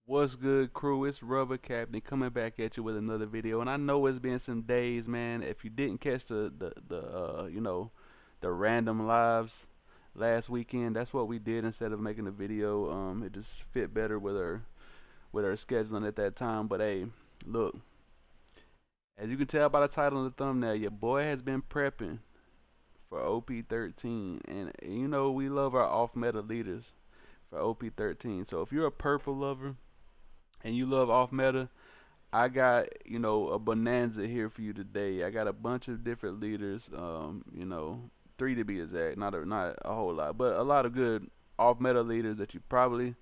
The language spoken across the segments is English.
What's good, crew? It's Rubber Captain coming back at you with another video. And I know it's been some days, man. If you didn't catch the random lives last weekend, that's what we did instead of making a video. It just fit better with our scheduling at that time. But hey, look, as you can tell by the title and the thumbnail, your boy has been prepping for OP13, and we love our off-meta leaders for OP13. So if you're a purple lover and you love off-meta, I got, a bonanza here for you today. I got a bunch of different leaders, three to be exact, not a whole lot, but a lot of good off meta leaders that you probably,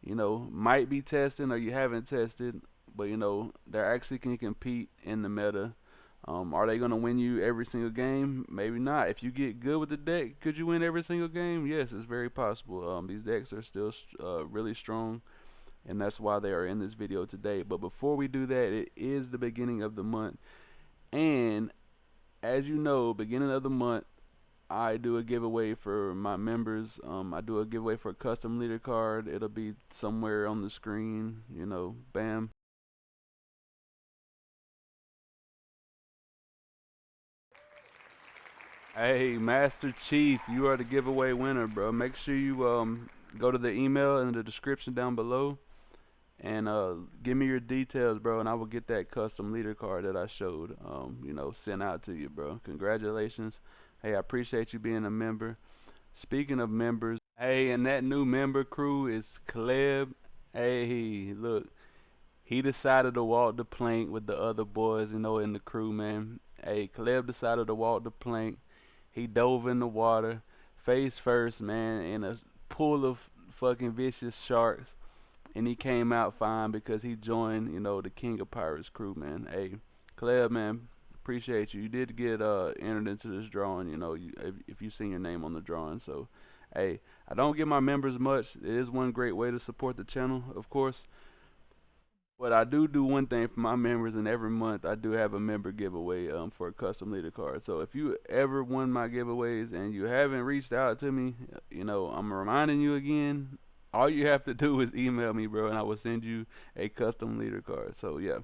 might be testing or you haven't tested, but they're actually can compete in the meta. Are they gonna win you every single game? Maybe not. If you get good with the deck, could you win every single game? Yes, it's very possible. These decks are still really strong, and that's why they are in this video today. But before we do that, it is the beginning of the month, and as you know, beginning of the month, I do a giveaway for my members. I do a giveaway for a custom leader card. It'll be somewhere on the screen, bam. Hey, Master Chief, you are the giveaway winner, bro. Make sure you go to the email in the description down below and give me your details, bro, and I will get that custom leader card that I showed, sent out to you, bro. Congratulations. Hey, I appreciate you being a member. Speaking of members, hey, and that new member crew is Caleb. Hey, look, he decided to walk the plank with the other boys, in the crew, man. Hey, Caleb decided to walk the plank. He dove in the water, face first, man, in a pool of fucking vicious sharks, and he came out fine because he joined, the King of Pirates crew, man. Hey, Caleb, man, appreciate you. You did get entered into this drawing, if you seen your name on the drawing. So, hey, I don't give my members much. It is one great way to support the channel, of course. But I do one thing for my members, and every month I do have a member giveaway for a custom leader card. So if you ever won my giveaways and you haven't reached out to me, I'm reminding you again. All you have to do is email me, bro, and I will send you a custom leader card. So yeah,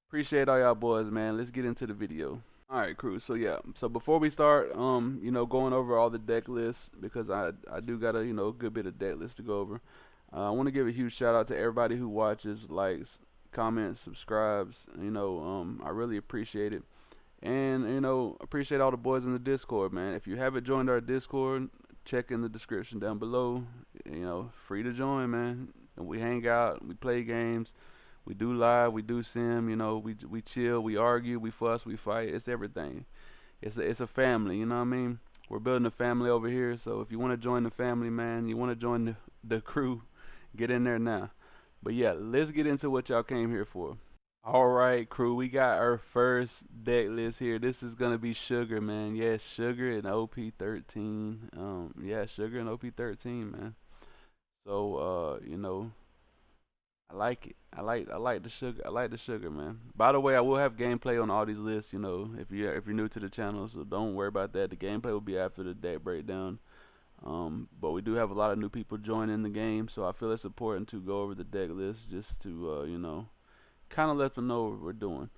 appreciate all y'all boys, man. Let's get into the video. All right, crew. So yeah, so before we start, going over all the deck lists, because I do got a good bit of deck lists to go over. I want to give a huge shout out to everybody who watches, likes, comments, subscribes. I really appreciate it, and appreciate all the boys in the Discord, man. If you haven't joined our Discord, check in the description down below. Free to join, man. And we hang out, we play games. We do live, we do sim, we chill, we argue, we fuss, we fight. It's everything. It's a family, you know what I mean? We're building a family over here, so if you want to join the family, man, you want to join the crew, get in there now. But yeah, let's get into what y'all came here for. Alright, crew, we got our first deck list here. This is gonna be Sugar, man. Yes, Sugar and OP13. Yeah, Sugar and OP13, man. So, I like it. I like the sugar. I like the sugar, man. By the way, I will have gameplay on all these lists. If you're new to the channel, so don't worry about that. The gameplay will be after the deck breakdown. But we do have a lot of new people joining the game, so I feel it's important to go over the deck list just to kind of let them know what we're doing.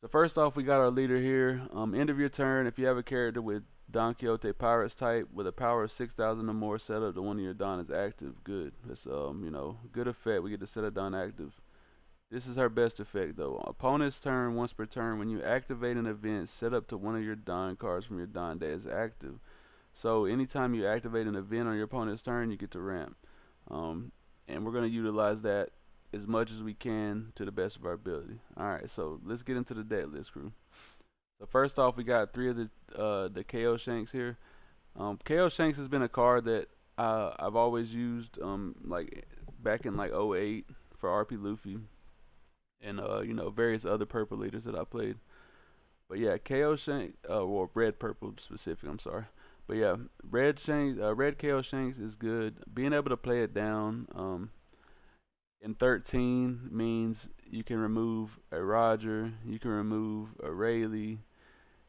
So first off, we got our leader here. End of your turn, if you have a character with Don Quixote Pirates type with a power of 6,000 or more, set up to one of your Don is active. Good. That's good effect. We get to set a Don active. This is her best effect though. Opponent's turn, once per turn, when you activate an event, set up to one of your Don cards from your Don that is active. So anytime you activate an event on your opponent's turn, you get to ramp. And we're gonna utilize that as much as we can to the best of our ability. Alright, so let's get into the deck list, crew. So first off, we got three of the KO Shanks here. KO Shanks has been a card that I've always used, like back in like '08 for RP Luffy, and various other purple leaders that I played. But yeah, KO Shanks, or red purple specific. I'm sorry. But yeah, red KO Shanks is good. Being able to play it down, in 13 means you can remove a Roger, you can remove a Rayleigh,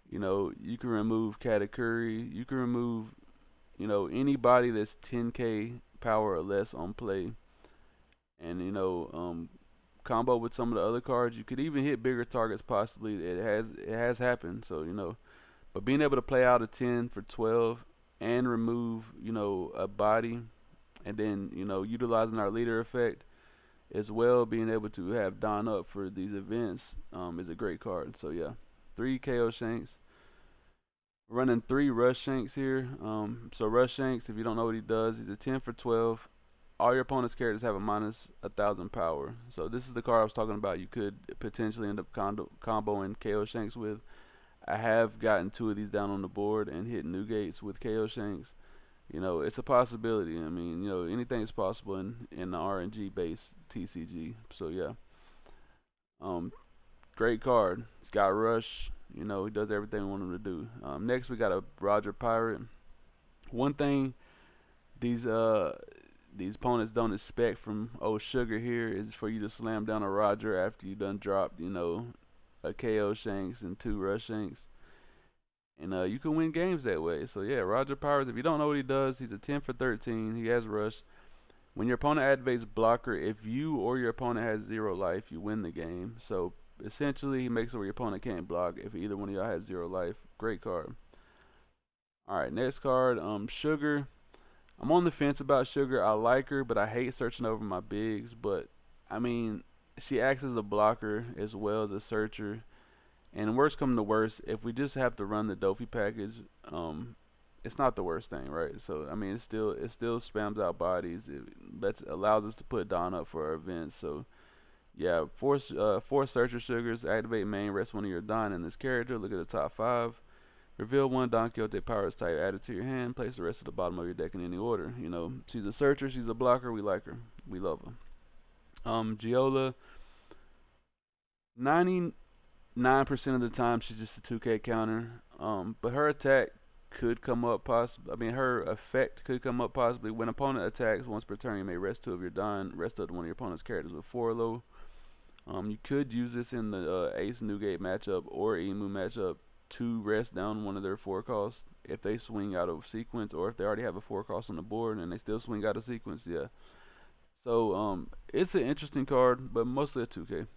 you can remove Katakuri, you can remove, anybody that's 10k power or less on play. and combo with some of the other cards, you could even hit bigger targets possibly. It has happened. So but being able to play out a 10 for 12 and remove a body, and then utilizing our leader effect as well, being able to have Don up for these events is a great card. So yeah, 3 KO Shanks. Running 3 Rush Shanks here. So Rush Shanks, if you don't know what he does, he's a 10 for 12. All your opponent's characters have a minus 1,000 power. So this is the card I was talking about. You could potentially end up comboing KO Shanks with. I have gotten 2 of these down on the board and hit new gates with KO Shanks. It's a possibility. I mean, anything's possible in the RNG based TCG. So yeah, um, great card. He's got Rush. He does everything we want him to do. Next, we got a Roger Pirate. One thing these opponents don't expect from old Sugar here is for you to slam down a Roger after you done dropped, a KO Shanks and 2 Rush Shanks. And you can win games that way. So yeah, Roger Powers, if you don't know what he does, he's a 10 for 13. He has Rush. When your opponent activates Blocker, if you or your opponent has 0 life, you win the game. So essentially, he makes it where your opponent can't block if either one of y'all has 0 life. Great card. Alright, next card, Sugar. I'm on the fence about Sugar. I like her, but I hate searching over my bigs. But, I mean, she acts as a blocker as well as a searcher. And worst come to worst, if we just have to run the Doffy package, it's not the worst thing, right? So I mean, it still spams out bodies. It allows us to put Dawn up for our events. So yeah, four searcher sugars, activate main, rest one of your Dawn in this character. Look at the top 5. Reveal 1 Don Quixote powers type added to your hand. Place the rest at the bottom of your deck in any order. She's a searcher, she's a blocker. We like her, we love her. Giola, 99% of the time she's just a 2K counter. But her attack could come up possibly. I mean, her effect could come up possibly. When opponent attacks once per turn, you may rest 2 of your Don, rest of one of your opponent's characters with 4 low. You could use this in the Ace Newgate matchup or Emu matchup to rest down one of their 4 costs if they swing out of sequence, or if they already have a 4 cost on the board and they still swing out of sequence. Yeah. So it's an interesting card, but mostly a 2K.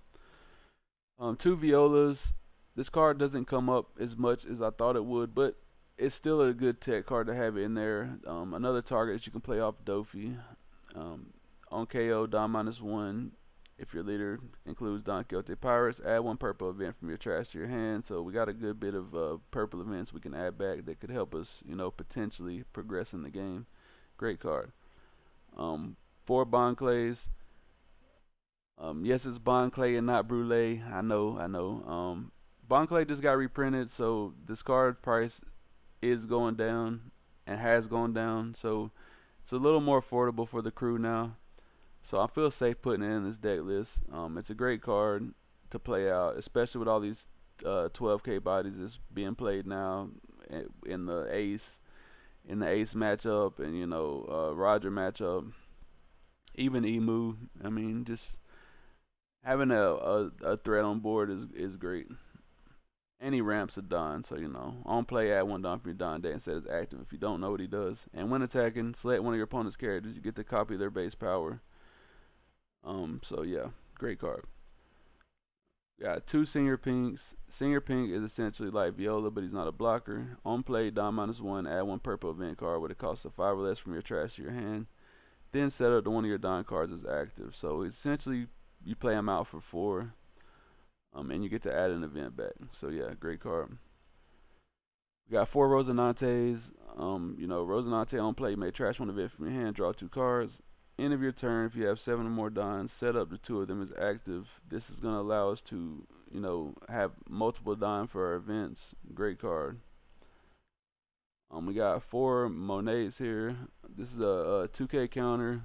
2 Violas. This card doesn't come up as much as I thought it would, but it's still a good tech card to have in there. Another target that you can play off Doffy. On KO, Don -1. If your leader includes Don Quixote Pirates, add 1 purple event from your trash to your hand. So we got a good bit of purple events we can add back that could help us, potentially progress in the game. Great card. 4 Bond Clays. Yes, it's Bond Clay and not Brulee. I know. Bond Clay just got reprinted, so this card price is going down and has gone down. So it's a little more affordable for the crew now. So I feel safe putting it in this deck list. It's a great card to play out, especially with all these 12K bodies that's being played now in the Ace matchup, and Roger matchup, even Emu. I mean, just having a threat on board is great. And he ramps a Don, so on play add 1 Don from your Don deck instead it's active if you don't know what he does. And when attacking, select one of your opponent's characters. You get to copy their base power. So yeah, great card. Got 2 Senior Pinks. Senior Pink is essentially like Viola, but he's not a blocker. On play, Don -1, add 1 purple event card with a cost of 5 or less from your trash to your hand. Then set up to one of your Don cards as active. So essentially, you play him out for 4. And you get to add an event back. So yeah, great card. We got 4 Rosinantes. Rosinante on play, you may trash 1 event from your hand, draw 2 cards. End of your turn, if you have 7 or more Dons, set up to 2 of them as active. This is going to allow us to, have multiple Don for our events. Great card. We got 4 Monets here. This is a 2K counter.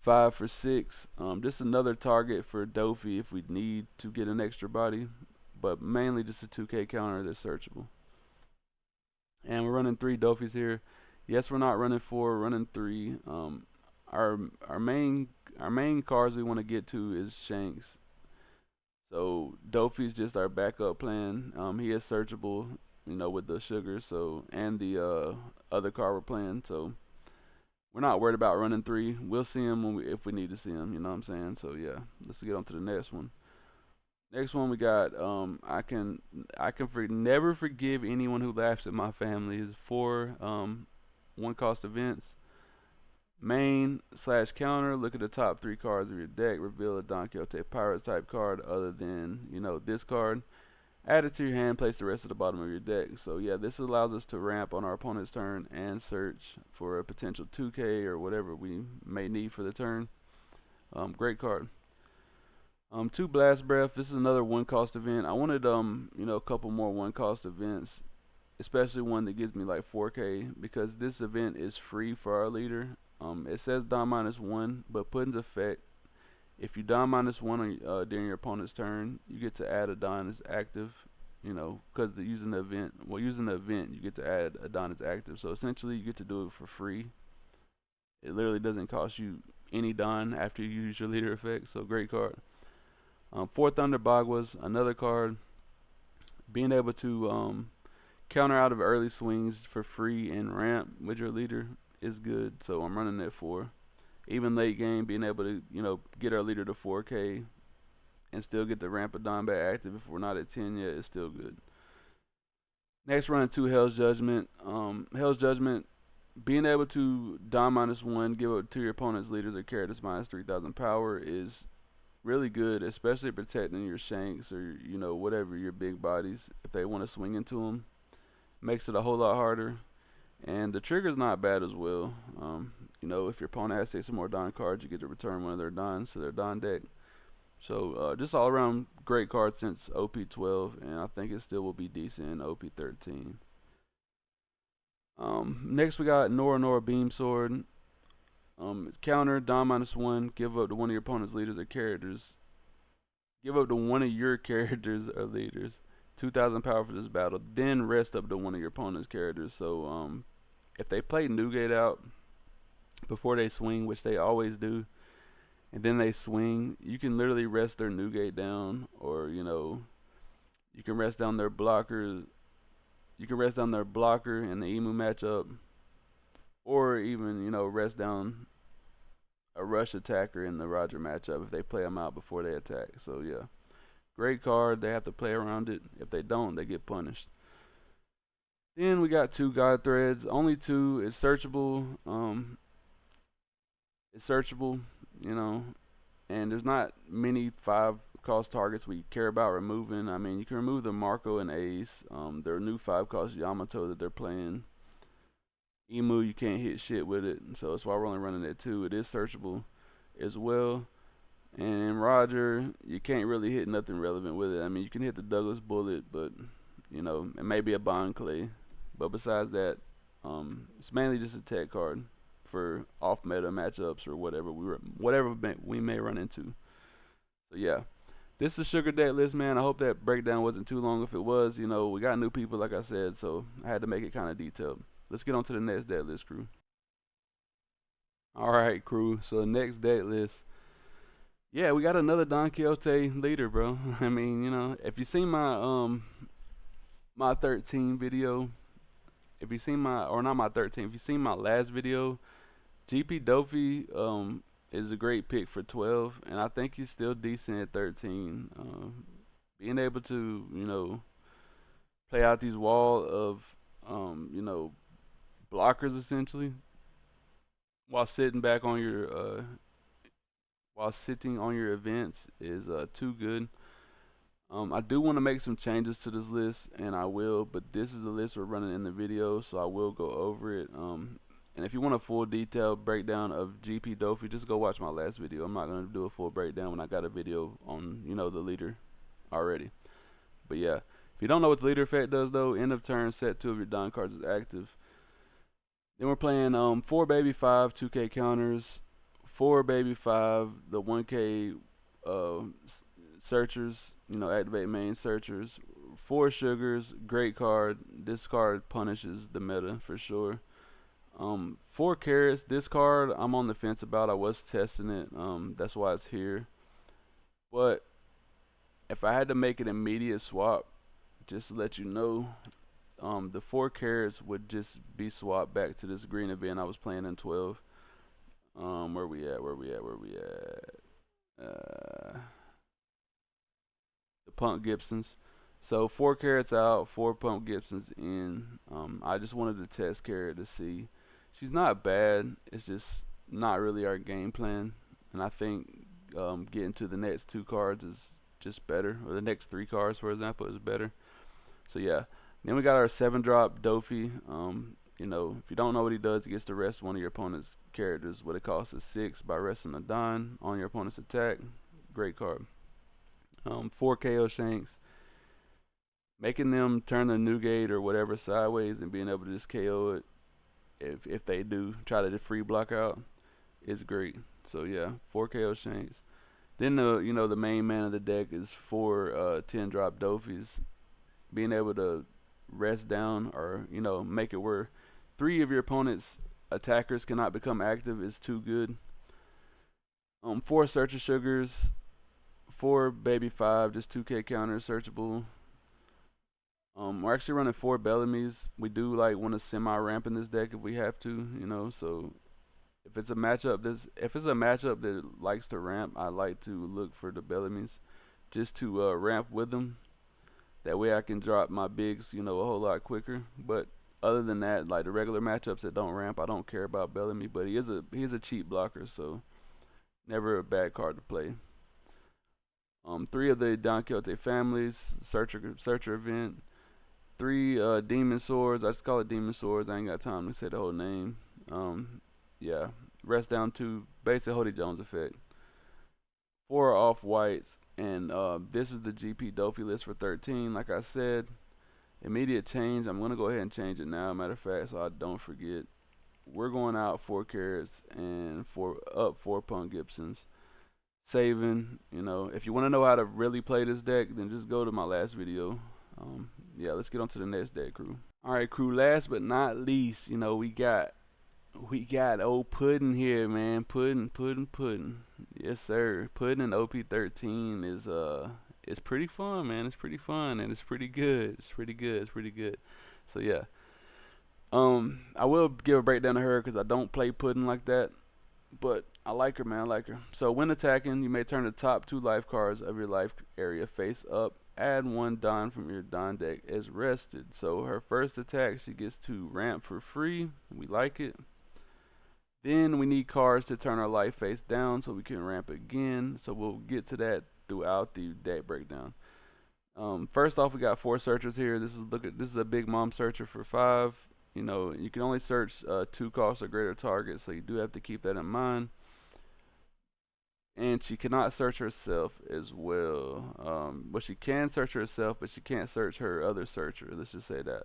5 for 6. Just another target for Doffy if we need to get an extra body, but mainly just a 2K counter that's searchable. And we're running 3 Doffys here. Yes, we're not running 4, we're running 3. Our main cards we want to get to is Shanks. So Doffy's just our backup plan. He is searchable, with the sugar, and the other card we're playing. So we're not worried about running 3. We'll see him if we need to see him. You know what I'm saying? So yeah, let's get on to the next one. Next one we got never forgive anyone who laughs at my family is 4 one cost events. Main/counter, look at the top 3 cards of your deck, reveal a Don Quixote pirate type card other than, this card. Add it to your hand, place the rest at the bottom of your deck. So yeah, this allows us to ramp on our opponent's turn and search for a potential 2K or whatever we may need for the turn. Great card. 2 Blast Breath. This is another one cost event. I wanted a couple more one cost events, especially one that gives me like 4K, because this event is free for our leader. It says Don -1, but put into effect, if you Don -1 during your opponent's turn, you get to add a Don as active. Because using the event, you get to add a Don as active. So essentially, you get to do it for free. It literally doesn't cost you any Don after you use your leader effect. So great card. 4 Thunder Bagwas, another card. Being able to counter out of early swings for free and ramp with your leader is good. So I'm running that 4. Even late game, being able to get our leader to 4K and still get the ramp of Don back active if we're not at 10 yet is still good. Next, running 2 Hell's Judgment. Hell's Judgment, being able to Don -1, give up to your opponent's leaders or characters -3,000 power is really good, especially protecting your shanks or whatever your big bodies if they want to swing into them. Makes it a whole lot harder, and the trigger's not bad as well. If your opponent has to take some more Don cards, you get to return one of their Dons to their Don deck. So just all around great card since OP12, and I think it still will be decent in OP13. Next we got Nora Beam Sword. Counter Don -1, give up to one of your opponent's leaders or characters. Give up to one of your characters or leaders 2,000 power for this battle. Then rest up to one of your opponent's characters. So if they play Newgate out before they swing, which they always do, and then they swing, you can literally rest their Newgate down, or you can rest down their blocker. You can rest down their blocker in the Emu matchup, or even rest down a rush attacker in the Roger matchup if they play them out before they attack. So yeah, great card. They have to play around it. If they don't, they get punished. Then we got 2 God Threads. Only 2. It's searchable. And there's not many 5 cost targets we care about removing. I mean, you can remove the Marco and Ace. Their new 5 cost Yamato that they're playing. Emu, you can't hit shit with it, so that's why we're only running at 2. It is searchable as well. And Roger, you can't really hit nothing relevant with it. I mean, you can hit the Douglas Bullet, but it may be a Bond Clay. But besides that, it's mainly just a tech card for off-meta matchups or whatever we may run into. So yeah, this is a Sugar Deck list, man. I hope that breakdown wasn't too long. If it was, we got new people, like I said, so I had to make it kind of detailed. Let's get on to the next deck list, crew. Alright, crew. So the next deck list. Yeah, we got another Don Quixote leader, bro. I mean, if you seen my my 13 video, if you seen if you seen my last video, GP Doffy is a great pick for 12, and I think he's still decent at 13. Being able to, play out these wall of, blockers essentially, while sitting on your events is too good. I do want to make some changes to this list, and I will, but this is the list we're running in the video, so I will go over it. And if you want a full detailed breakdown of GP Doffy, just go watch my last video. I'm not going to do a full breakdown when I got a video on, the leader already. But yeah, if you don't know what the leader effect does though, end of turn, set 2 of your Don cards is active. Then we're playing 4 Baby 5 2K counters, 4 Baby 5 the 1K searchers, activate main searchers, 4 Sugars, great card. This card punishes the meta for sure. 4 Carrots, this card I'm on the fence about. I was testing it, that's why it's here. But if I had to make an immediate swap, just to let you know, the 4 Carrots would just be swapped back to this green event I was playing in 12. Where we at? Where we at? Where we at? The Punk Gibsons. So 4 carats out, 4 Punk Gibsons in. I just wanted to test Carrot to see. She's not bad. It's just not really our game plan, and I think getting to the next 2 cards is just better, or the next 3 cards, for example, is better. So yeah. Then we got our 7 drop Doffy. If you don't know what he does, he gets to rest one of your opponent's characters. What it costs is 6 by resting a Don on your opponent's attack. Great card. 4 KO Shanks, making them turn the Newgate or whatever sideways and being able to just KO it if they do try to free block out is great. So yeah, 4 KO Shanks. Then the main man of the deck is 4 10 drop Dofies, being able to rest down or make it where 3 of your opponent's attackers cannot become active is too good. 4 Searcher Sugars, 4 Baby 5, just 2K counter searchable. We're actually running 4 Bellamy's. We do like want to semi-ramp in this deck if we have to. So if it's a matchup that likes to ramp, I like to look for the Bellamy's just to ramp with them. That way I can drop my bigs, a whole lot quicker. But other than that, like the regular matchups that don't ramp, I don't care about Bellamy. But he is a cheap blocker, so never a bad card to play. 3 of the Don Quixote families, Searcher event. 3 Demon Swords. I just call it Demon Swords. I ain't got time to say the whole name. Yeah. Rest down to basic Hody Jones effect. 4 off whites. And this is the GP Doffy list for 13. Like I said, immediate change. I'm going to go ahead and change it now, matter of fact, so I don't forget. We're going out 4 carats and 4 Punk Gibsons. Saving, if you want to know how to really play this deck, then just go to my last video. Yeah, let's get on to the next deck, crew. Alright, crew, last but not least, we got old Puddin here, man. Puddin. Yes, sir. Puddin and OP13 is pretty fun, man. It's pretty fun and it's pretty good. It's pretty good. So yeah. I will give a breakdown of her because I don't play Puddin like that. But I like her, man. I like her. So when attacking, you may turn the top 2 life cards of your life area face up. Add 1 Don from your Don deck as rested. So her first attack, she gets to ramp for free. We like it. Then we need cards to turn our life face down so we can ramp again. So we'll get to that throughout the deck breakdown. First off, we got 4 searchers here. This is a big mom searcher for 5. You can only search 2 cost or greater targets, so you do have to keep that in mind. And she cannot search herself as well. But she can search herself, but she can't search her other searcher. Let's just say that.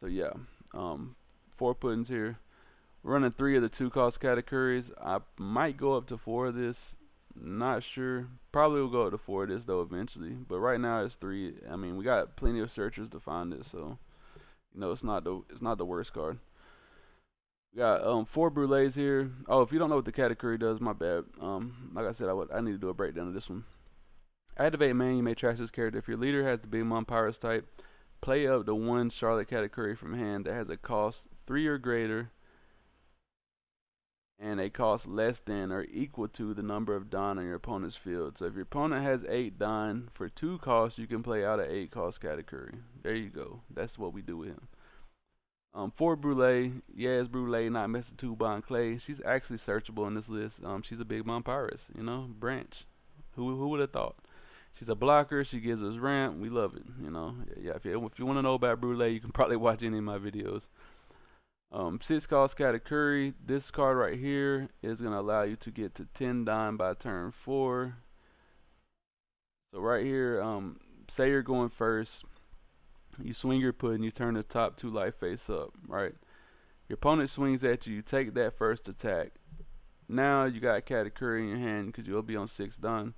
So yeah, 4 puddings here. We're running 3 of the 2 cost categories. I might go up to 4 of this. Not sure. Probably will go up to 4 of this though eventually. But right now it's 3. I mean, we got plenty of searchers to find it, so. It's not the worst card. We got 4 brulees here. Oh, if you don't know what the category does, my bad. Like I said, I need to do a breakdown of this one. Activate man, you may trash this character. If your leader has the Big Mom Pirates type, play up to 1 Charlotte category from hand that has a cost 3 or greater and a cost less than or equal to the number of Don on your opponent's field. So if your opponent has 8 Don, for 2 costs, you can play out an 8 cost category. There you go. That's what we do with him. 4 Brule. Yes, Brule, not Mr. 2 Bond Clay. She's actually searchable in this list. She's a Big Mom Pirates, branch. Who would have thought? She's a blocker. She gives us ramp. We love it, Yeah, if you want to know about Brule, you can probably watch any of my videos. 6 cost category. This card right here is going to allow you to get to 10 Don by turn 4. So right here, say you're going first. You swing your pudding, you turn the top 2 life face up, right? Your opponent swings at you, you take that first attack. Now you got a category in your hand because you'll be on 6 Don.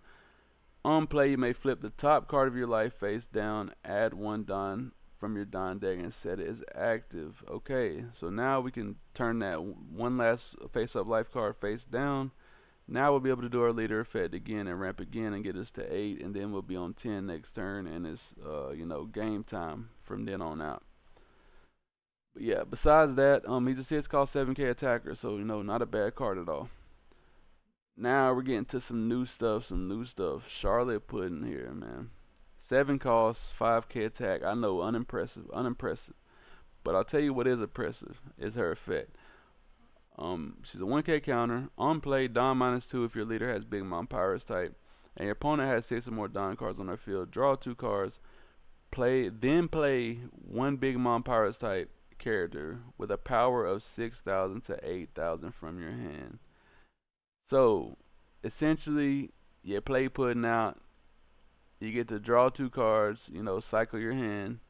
On play, you may flip the top card of your life face down, add 1 Don from your Don deck and set it as active. Okay, so now we can turn that one last face up life card face down. Now we'll be able to do our leader effect again and ramp again and get us to 8, and then we'll be on 10 next turn, and it's game time from then on out. But yeah, besides that, he's a 6 cost 7K attacker, so not a bad card at all. Now we're getting to some new stuff, Charlotte Pudding here, man. 7 costs, 5K attack. I know, unimpressive. But I'll tell you what is impressive is her effect. She's a 1K counter. On play, Don -2 if your leader has Big Mom Pirates type, and your opponent has 6 or more Don cards on their field. Draw 2 cards. Play one Big Mom Pirates type character with a power of 6,000 to 8,000 from your hand. So, essentially, you play Pudding out. You get to draw 2 cards. Cycle your hand,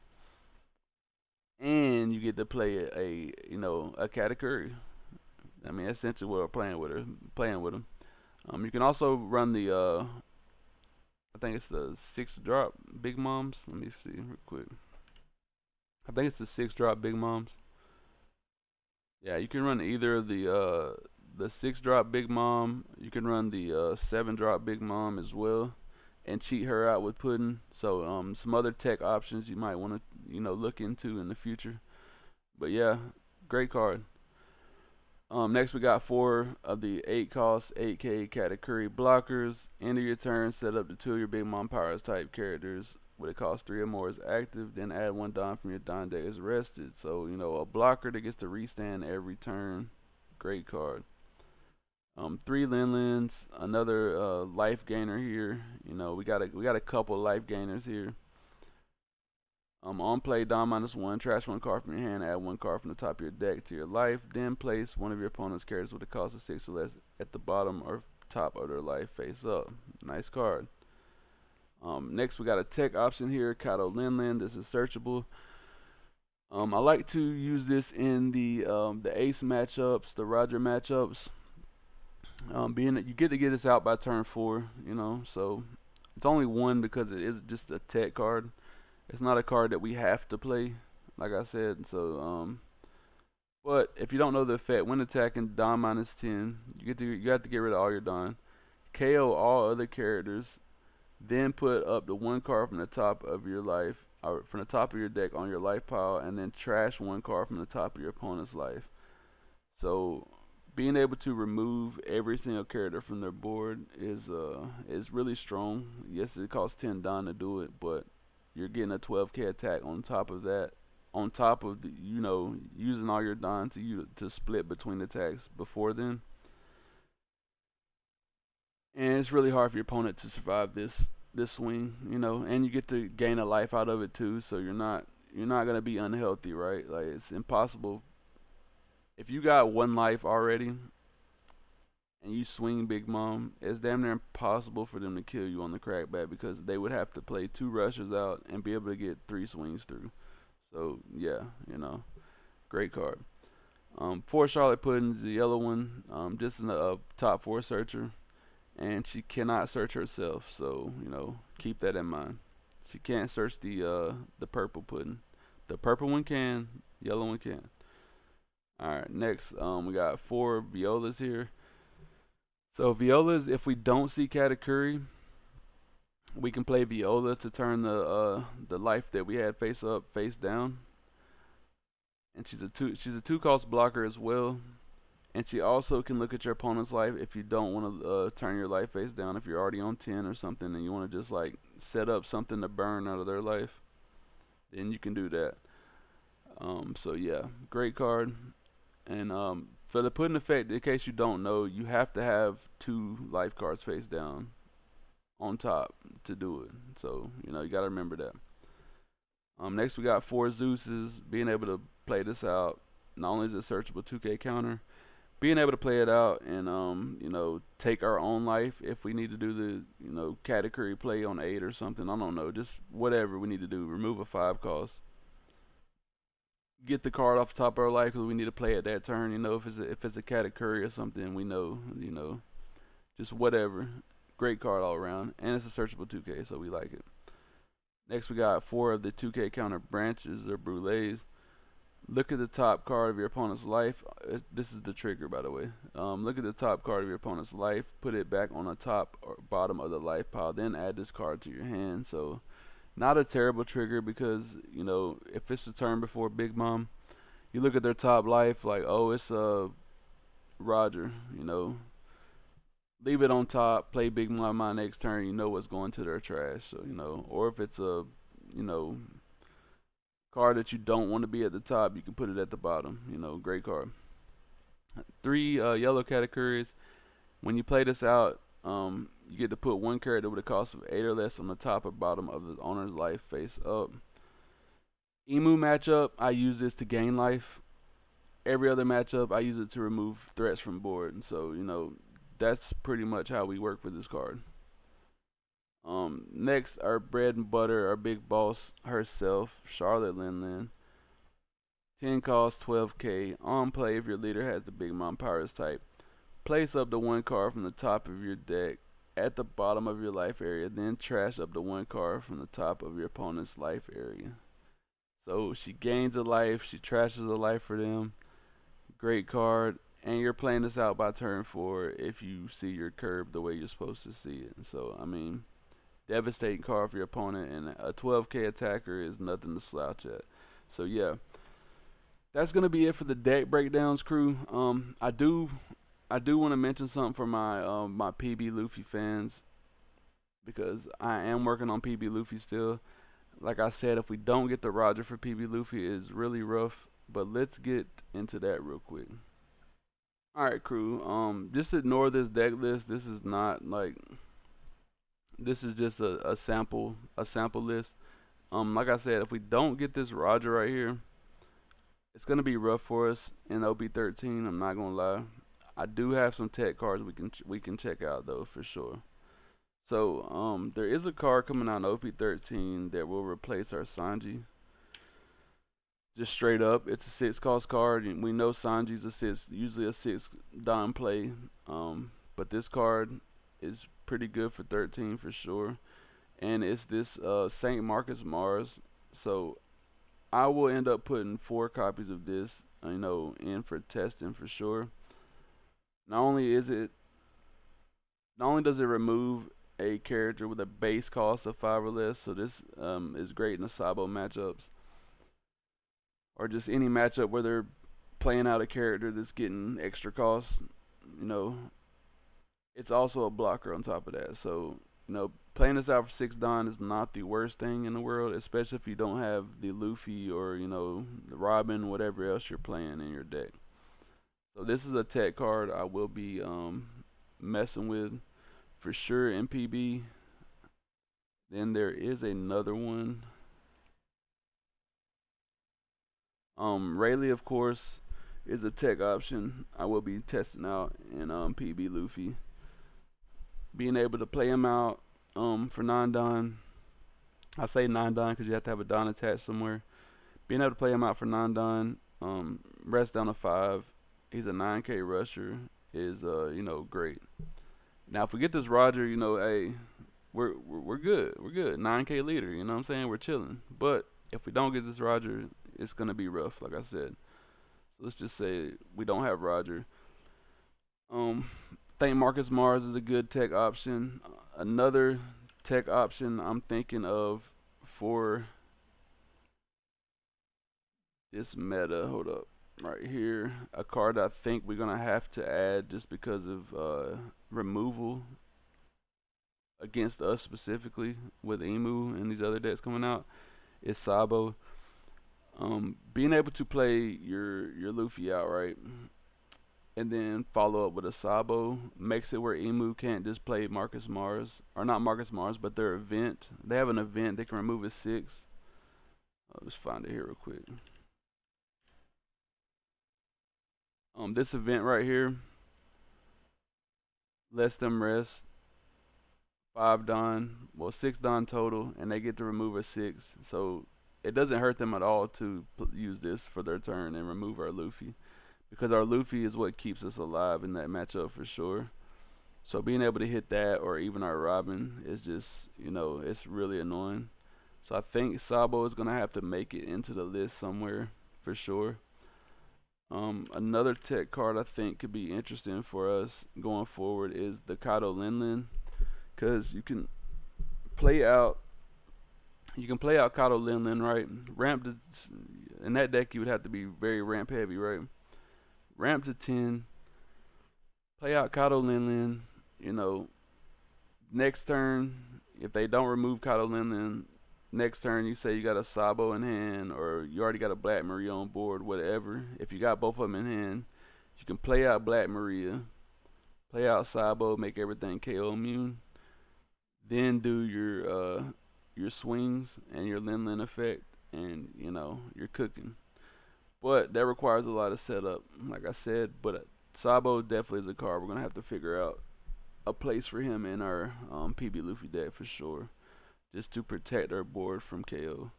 and you get to play a Katakuri. I mean, essentially, we're playing with them. You can also run the I think it's the 6 drop Big Moms. Let me see real quick. I think it's the 6 drop Big Moms. Yeah, you can run either of the 6 drop Big Mom. You can run the 7 drop Big Mom as well, and cheat her out with Pudding. So some other tech options you might want to look into in the future. But yeah, great card. Next we got 4 of the 8 cost 8K Katakuri blockers. End of your turn, set up the 2 of your Big Mom Powers type characters with a cost 3 or more is active. Then add 1 Don from your Don deck is rested. So a blocker that gets to restand every turn. Great card. 3 Linlins, another life gainer here. We got a couple life gainers here. On play, Don -1, trash 1 card from your hand, add 1 card from the top of your deck to your life. Then place one of your opponent's characters with a cost of 6 or less at the bottom or top of their life face up. Nice card. Next, we got a tech option here, Kato Linlin. This is searchable. I like to use this in the Ace matchups, the Roger matchups. Being that you get to get this out by turn 4, so it's only 1 because it is just a tech card. It's not a card that we have to play, like I said. So, but if you don't know the effect, when attacking Don -10, you have to get rid of all your Don, KO all other characters, then put up the 1 card from the top of your life, or from the top of your deck on your life pile, and then trash 1 card from the top of your opponent's life. So, being able to remove every single character from their board is really strong. Yes, it costs 10 Don to do it, but you're getting a 12K attack on top of that. On top of using all your Don to split between attacks before then. And it's really hard for your opponent to survive this swing, and you get to gain a life out of it too, so you're not gonna be unhealthy, right? Like, it's impossible. If you got 1 life already and you swing Big Mom, it's damn near impossible for them to kill you on the crackback because they would have to play 2 rushes out and be able to get 3 swings through. So yeah, great card. 4 Charlotte Pudding's the yellow one, just a top 4 searcher, and she cannot search herself. So keep that in mind. She can't search the purple pudding. The purple one can, yellow one can. All right, next we got 4 Violas here. So Violas, if we don't see Katakuri, we can play Viola to turn the life that we had face up, face down. And she's a 2 cost blocker as well. And she also can look at your opponent's life if you don't want to turn your life face down. If you're already on 10 or something and you want to just like set up something to burn out of their life, then you can do that. So yeah, great card. And for the Pudding effect, in case you don't know, you have to have 2 life cards face down on top to do it. So you gotta remember that. Next we got 4 Zeuses. Being able to play this out, not only is it a searchable 2K counter, being able to play it out and take our own life if we need to do the Katakuri play on 8 or something. I don't know, just whatever we need to do. Remove a 5 cost. Get the card off the top of our life because we need to play at that turn. If it's a Katakuri or something, we know. Just whatever. Great card all around, and it's a searchable 2K, so we like it. Next, we got 4 of the 2K counter branches or brulees. Look at the top card of your opponent's life. This is the trigger, by the way. Look at the top card of your opponent's life. Put it back on the top or bottom of the life pile. Then add this card to your hand. So, not a terrible trigger because if it's the turn before Big Mom, You look at their top life, like, oh, it's Roger. Leave it on top, play big blind my next turn. You know what's going to their trash. So or if it's a you know card that you don't want to be at the top, you can put it at the bottom. Great card. Three yellow categories. When you play this out, you get to put one character with a cost of 8 or less on the top or bottom of the owner's life face up. Emu matchup, I use this to gain life. Every other matchup, I use it to remove threats from board. And so, that's pretty much how we work with this card. Next, our bread and butter, our big boss herself, Charlotte Linlin. 10 cost, 12k. On play, if your leader has the Big Mom Pirates type, place up the one card from the top of your deck at the bottom of your life area, then trash up the one card from the top of your opponent's life area. So she gains a life, she trashes a life for them. Great card. And you're playing this out by turn 4 if you see your curve the way you're supposed to see it. So, devastating card for your opponent, and a 12k attacker is nothing to slouch at. So, yeah. That's gonna be it for the deck breakdowns, crew. I do want to mention something for my PB Luffy fans, because I am working on PB Luffy still. Like I said, if we don't get the Roger for PB Luffy, it's really rough. But let's get into that real quick. All right, crew. Just ignore this deck list. This is not like, this is just a sample list. Like I said, if we don't get this Roger right here, it's gonna be rough for us in OP13. I'm not gonna lie. I do have some tech cards we can check out though for sure. So there is a card coming out in OP13 that will replace our Sanji. Just straight up, it's a 6 cost card, and we know Sanji's usually a 6 Don play. But this card is pretty good for 13 for sure, and it's this Saint Marcus Mars. So I will end up putting 4 copies of this, in for testing for sure. Not only does it remove a character with a base cost of 5 or less, so this is great in the Sabo matchups, or just any matchup where they're playing out a character that's getting extra costs. It's also a blocker on top of that. So, playing this out for 6 Don is not the worst thing in the world, especially if you don't have the Luffy or, the Robin, whatever else you're playing in your deck. So this is a tech card I will be messing with for sure in PB. Then there is another one. Rayleigh, of course, is a tech option I will be testing out in PB Luffy. Being able to play him out for 9 Don. I say 9 Don because you have to have a Don attached somewhere. Being able to play him out for 9 Don, rest down to 5. He's a 9k rusher, is great. Now if we get this Roger, hey, we're good. We're good. 9k leader, you know what I'm saying? We're chilling. But if we don't get this Roger, it's gonna be rough, like I said. So let's just say we don't have Roger. Think Marcus Mars is a good tech option. Another tech option I'm thinking of for this meta, hold up, right here, a card I think we're gonna have to add just because of removal against us specifically with Emu and these other decks coming out, is Sabo. Being able to play your Luffy out, right, and then follow up with a Sabo makes it where Emu can't just play Marcus Mars, or not Marcus Mars, but their event. They have an event they can remove a 6. Let's find it here real quick. This event right here lets them rest 5 Don, well 6 Don total, and they get to remove a 6. So it doesn't hurt them at all to use this for their turn and remove our Luffy, because our Luffy is what keeps us alive in that matchup for sure. So being able to hit that, or even our Robin, is just, it's really annoying. So I think Sabo is gonna have to make it into the list somewhere for sure. Another tech card I think could be interesting for us going forward is the Kaido Linlin, because you can play out You can play out Kato Lin Lin, right? Ramp to, in that deck, you would have to be very ramp heavy, right? Ramp to 10, play out Kato Lin Lin, you know, next turn, if they don't remove Kato Lin Lin, next turn you say you got a Sabo in hand or you already got a Black Maria on board, whatever. If you got both of them in hand, you can play out Black Maria, play out Sabo, make everything KO immune, then do your swings and your Lin Lin effect, and you know you're cooking. But that requires a lot of setup, like I said. But Sabo definitely is a card we're gonna have to figure out a place for him in our PB Luffy deck for sure, just to protect our board from KO.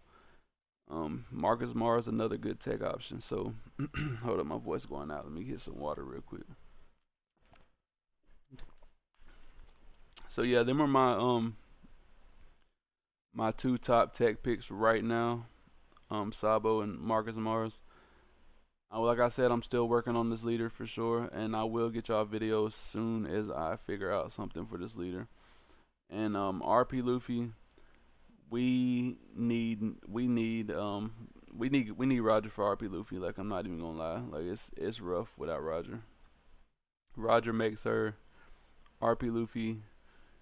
Marcus Mars another good tech option. So hold up, my voice going out. Let me get some water real quick. So yeah, them are my two top tech picks right now. Sabo and Marcus Mars. Like I said, I'm still working on this leader for sure, and I will get y'all videos soon as I figure out something for this leader. And RP Luffy, we need Roger for RP Luffy. Like, I'm not even gonna lie, like it's rough without Roger. Roger makes her RP Luffy,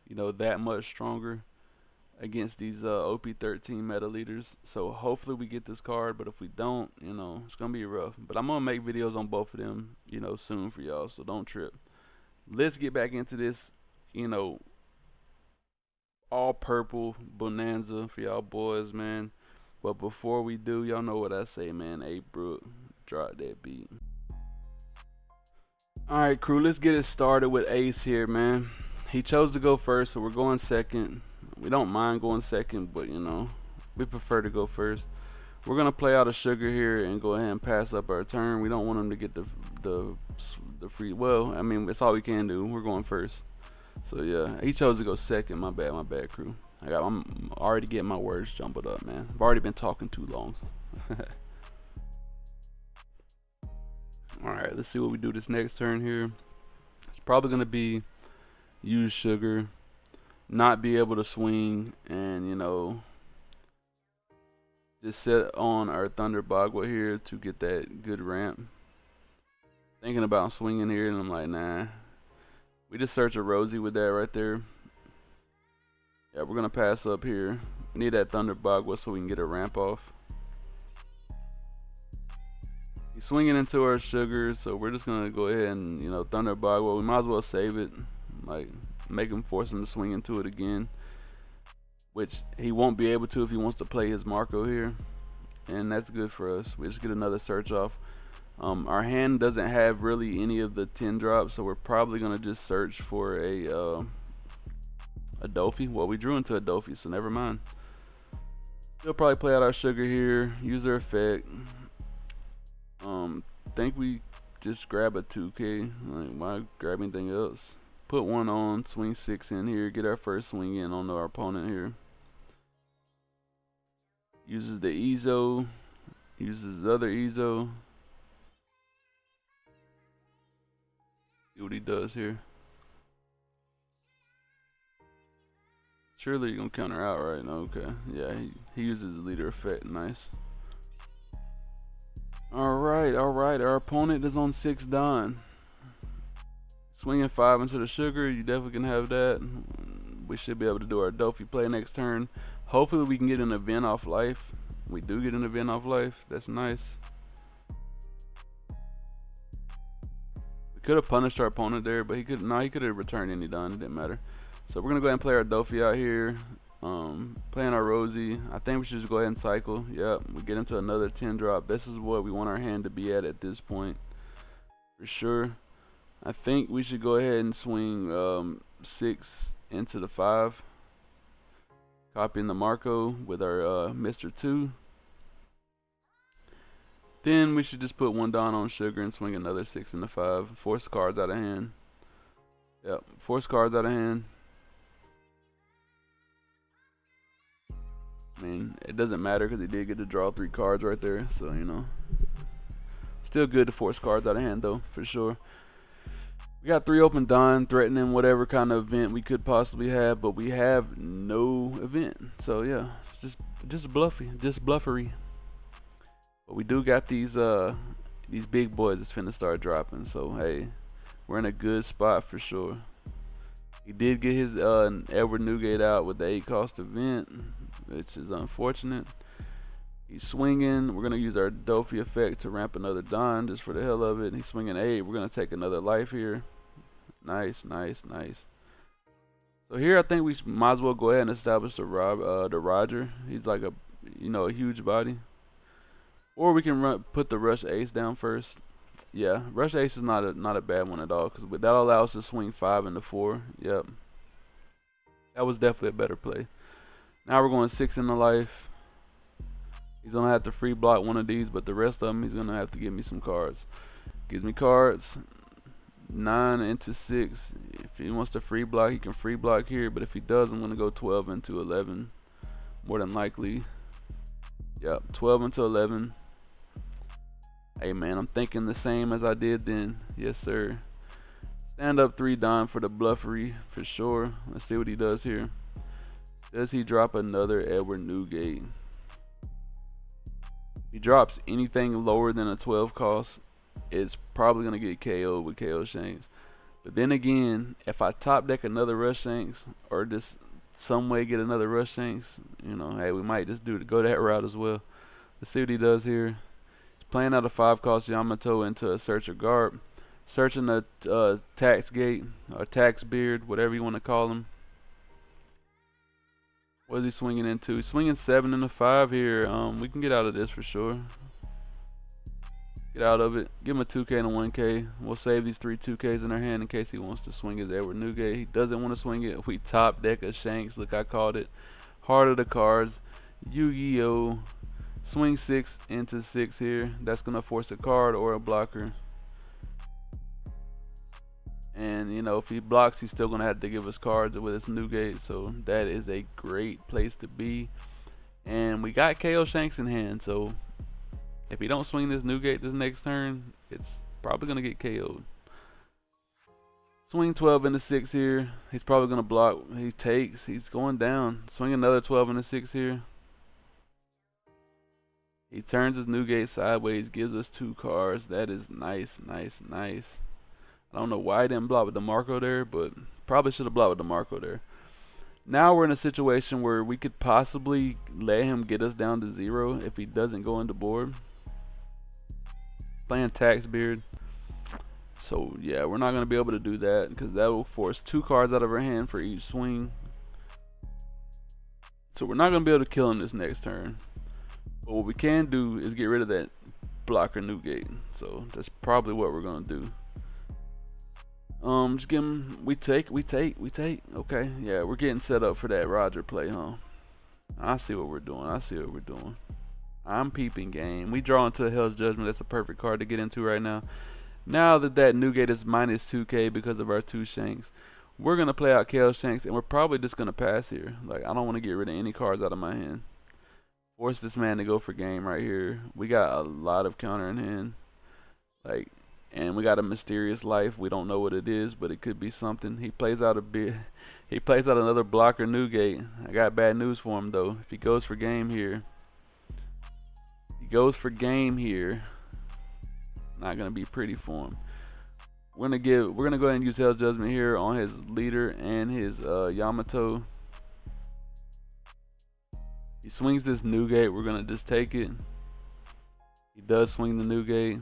you know, that much stronger against these Op13 meta leaders. So hopefully we get this card, but if we don't, you know, it's gonna be rough. But I'm gonna make videos on both of them, you know, soon for y'all, so don't trip. Let's get back into this, you know, all purple bonanza for y'all boys, man. But before we do, y'all know what I say, man. Hey, Brooke, drop that beat. Alright, crew, let's get it started with Ace here, man. He chose to go first, so we're going second. We don't mind going second, but you know, we prefer to go first. We're gonna play out a sugar here and go ahead and pass up our turn. We don't want him to get the free. Well, I mean, it's all we can do. We're going first. So yeah, he chose to go second. My bad, crew. I'm already getting my words jumbled up, man. I've already been talking too long. All right, let's see what we do this next turn here. It's probably gonna be use sugar, not be able to swing, and you know, just set on our Thunder Bagua here to get that good ramp. Thinking about swinging here, and I'm like, nah. We just search a Rosie with that right there. Yeah, we're gonna pass up here. We need that Thunder Bagua so we can get a ramp off. He's swinging into our sugar, so we're just gonna go ahead and, you know, Thunder Bagua. We might as well save it, like make him force him to swing into it again, which he won't be able to if he wants to play his Marco here, and that's good for us. We just get another search off. Our hand doesn't have really any of the 10 drops, so we're probably gonna just search for a Doffy. Well, we drew into a Doffy, so never mind. We'll probably play out our sugar here, use our effect. Think we just grab a 2K. Like, why grab anything else? Put one on, swing 6 in here, get our first swing in on our opponent here. Uses the Ezo, uses his other Ezo. See what he does here. Surely you're gonna counter out, right? No, okay. Yeah, he uses the leader effect. Nice. Alright. Our opponent is on 6 Don. Swinging 5 into the sugar. You definitely can have that. We should be able to do our Doffy play next turn. Hopefully we can get an event off life. We do get an event off life. That's nice. We could have punished our opponent there, but he could have returned any Don. It didn't matter. So we're gonna go ahead and play our Doffy out here. Playing our Rosie. I think we should just go ahead and cycle. Yep, we get into another 10 drop. This is what we want our hand to be at this point, for sure. I think we should go ahead and swing 6 into the 5. Copying the Marco with our Mr. 2. Then we should just put 1 Don on sugar and swing another 6 into 5. Force cards out of hand. Yep, force cards out of hand. I mean, it doesn't matter because he did get to draw 3 cards right there, so you know. Still good to force cards out of hand though, for sure. We got 3 open Don threatening whatever kind of event we could possibly have, but we have no event. So yeah, just bluffy, just bluffery. But we do got these big boys that's finna start dropping. So hey, we're in a good spot for sure. He did get his Edward Newgate out with the 8 cost event, which is unfortunate. He's swinging. We're gonna use our Doffy effect to ramp another Don just for the hell of it. He's swinging 8. We're gonna take another life here. Nice, nice, nice. So here I think we might as well go ahead and establish the Roger. He's like a huge body. Or we can put the Rush Ace down first. Yeah, Rush Ace is not a bad one at all because that allows us to swing 5 into 4. Yep, that was definitely a better play. Now we're going 6 into life. He's gonna have to free block one of these, but the rest of them he's gonna have to give me some cards. Gives me cards. 9 into 6. If he wants to free block, he can free block here. But if he does, I'm gonna go 12 into 11. More than likely. Yep, 12 into 11. Hey man, I'm thinking the same as I did then. Yes sir. Stand up 3 Don for the bluffery for sure. Let's see what he does here. Does he drop another Edward Newgate? If he drops anything lower than a 12 cost, it's probably gonna get KO'd with KO Shanks. But then again, if I top deck another Rush Shanks or just some way get another Rush Shanks, hey, we might just go that route as well. Let's see what he does here. He's playing out a 5 cost Yamato into a Searcher Garb, searching a Tax Gate or Tax Beard, whatever you want to call him. What is he swinging into? He's swinging 7 into 5 here. We can get out of this for sure. Get out of it. Give him a 2K and a 1K. We'll save these 3 2Ks in our hand in case he wants to swing his Edward Newgate. He doesn't want to swing it. We top deck a Shanks. Look, I called it. Heart of the cards. Yu-Gi-Oh! Swing 6 into 6 here. That's going to force a card or a blocker. And, if he blocks, he's still going to have to give us cards with his Newgate. So that is a great place to be. And we got KO Shanks in hand, so if he don't swing this Newgate this next turn, it's probably going to get KO'd. Swing 12 into 6 here. He's probably going to block. He takes. He's going down. Swing another 12 into 6 here. He turns his Newgate sideways, gives us 2 cards. That is nice, nice, nice. I don't know why he didn't block with the Marco there, but probably should have blocked with the Marco there. Now we're in a situation where we could possibly let him get us down to 0 if he doesn't go into board. Playing Tax Beard. So yeah, we're not going to be able to do that because that will force 2 cards out of our hand for each swing. So we're not going to be able to kill him this next turn. But what we can do is get rid of that blocker Newgate. So that's probably what we're going to do. Just give him, we take. Okay, yeah, we're getting set up for that Roger play, huh? I see what we're doing. I'm peeping game. We draw into a Hell's Judgment. That's a perfect card to get into right now. Now that Newgate is minus 2K because of our 2 Shanks, we're going to play out KO Shanks, and we're probably just going to pass here. Like, I don't want to get rid of any cards out of my hand. Force this man to go for game right here. We got a lot of counter in hand. Like, and we got a mysterious life. We don't know what it is, but it could be something. He plays out another blocker Newgate. I got bad news for him though. If he goes for game here, not gonna be pretty for him. We're gonna go ahead and use Hell's Judgment here on his leader and his Yamato. He swings this Newgate. We're gonna just take it. He does swing the Newgate.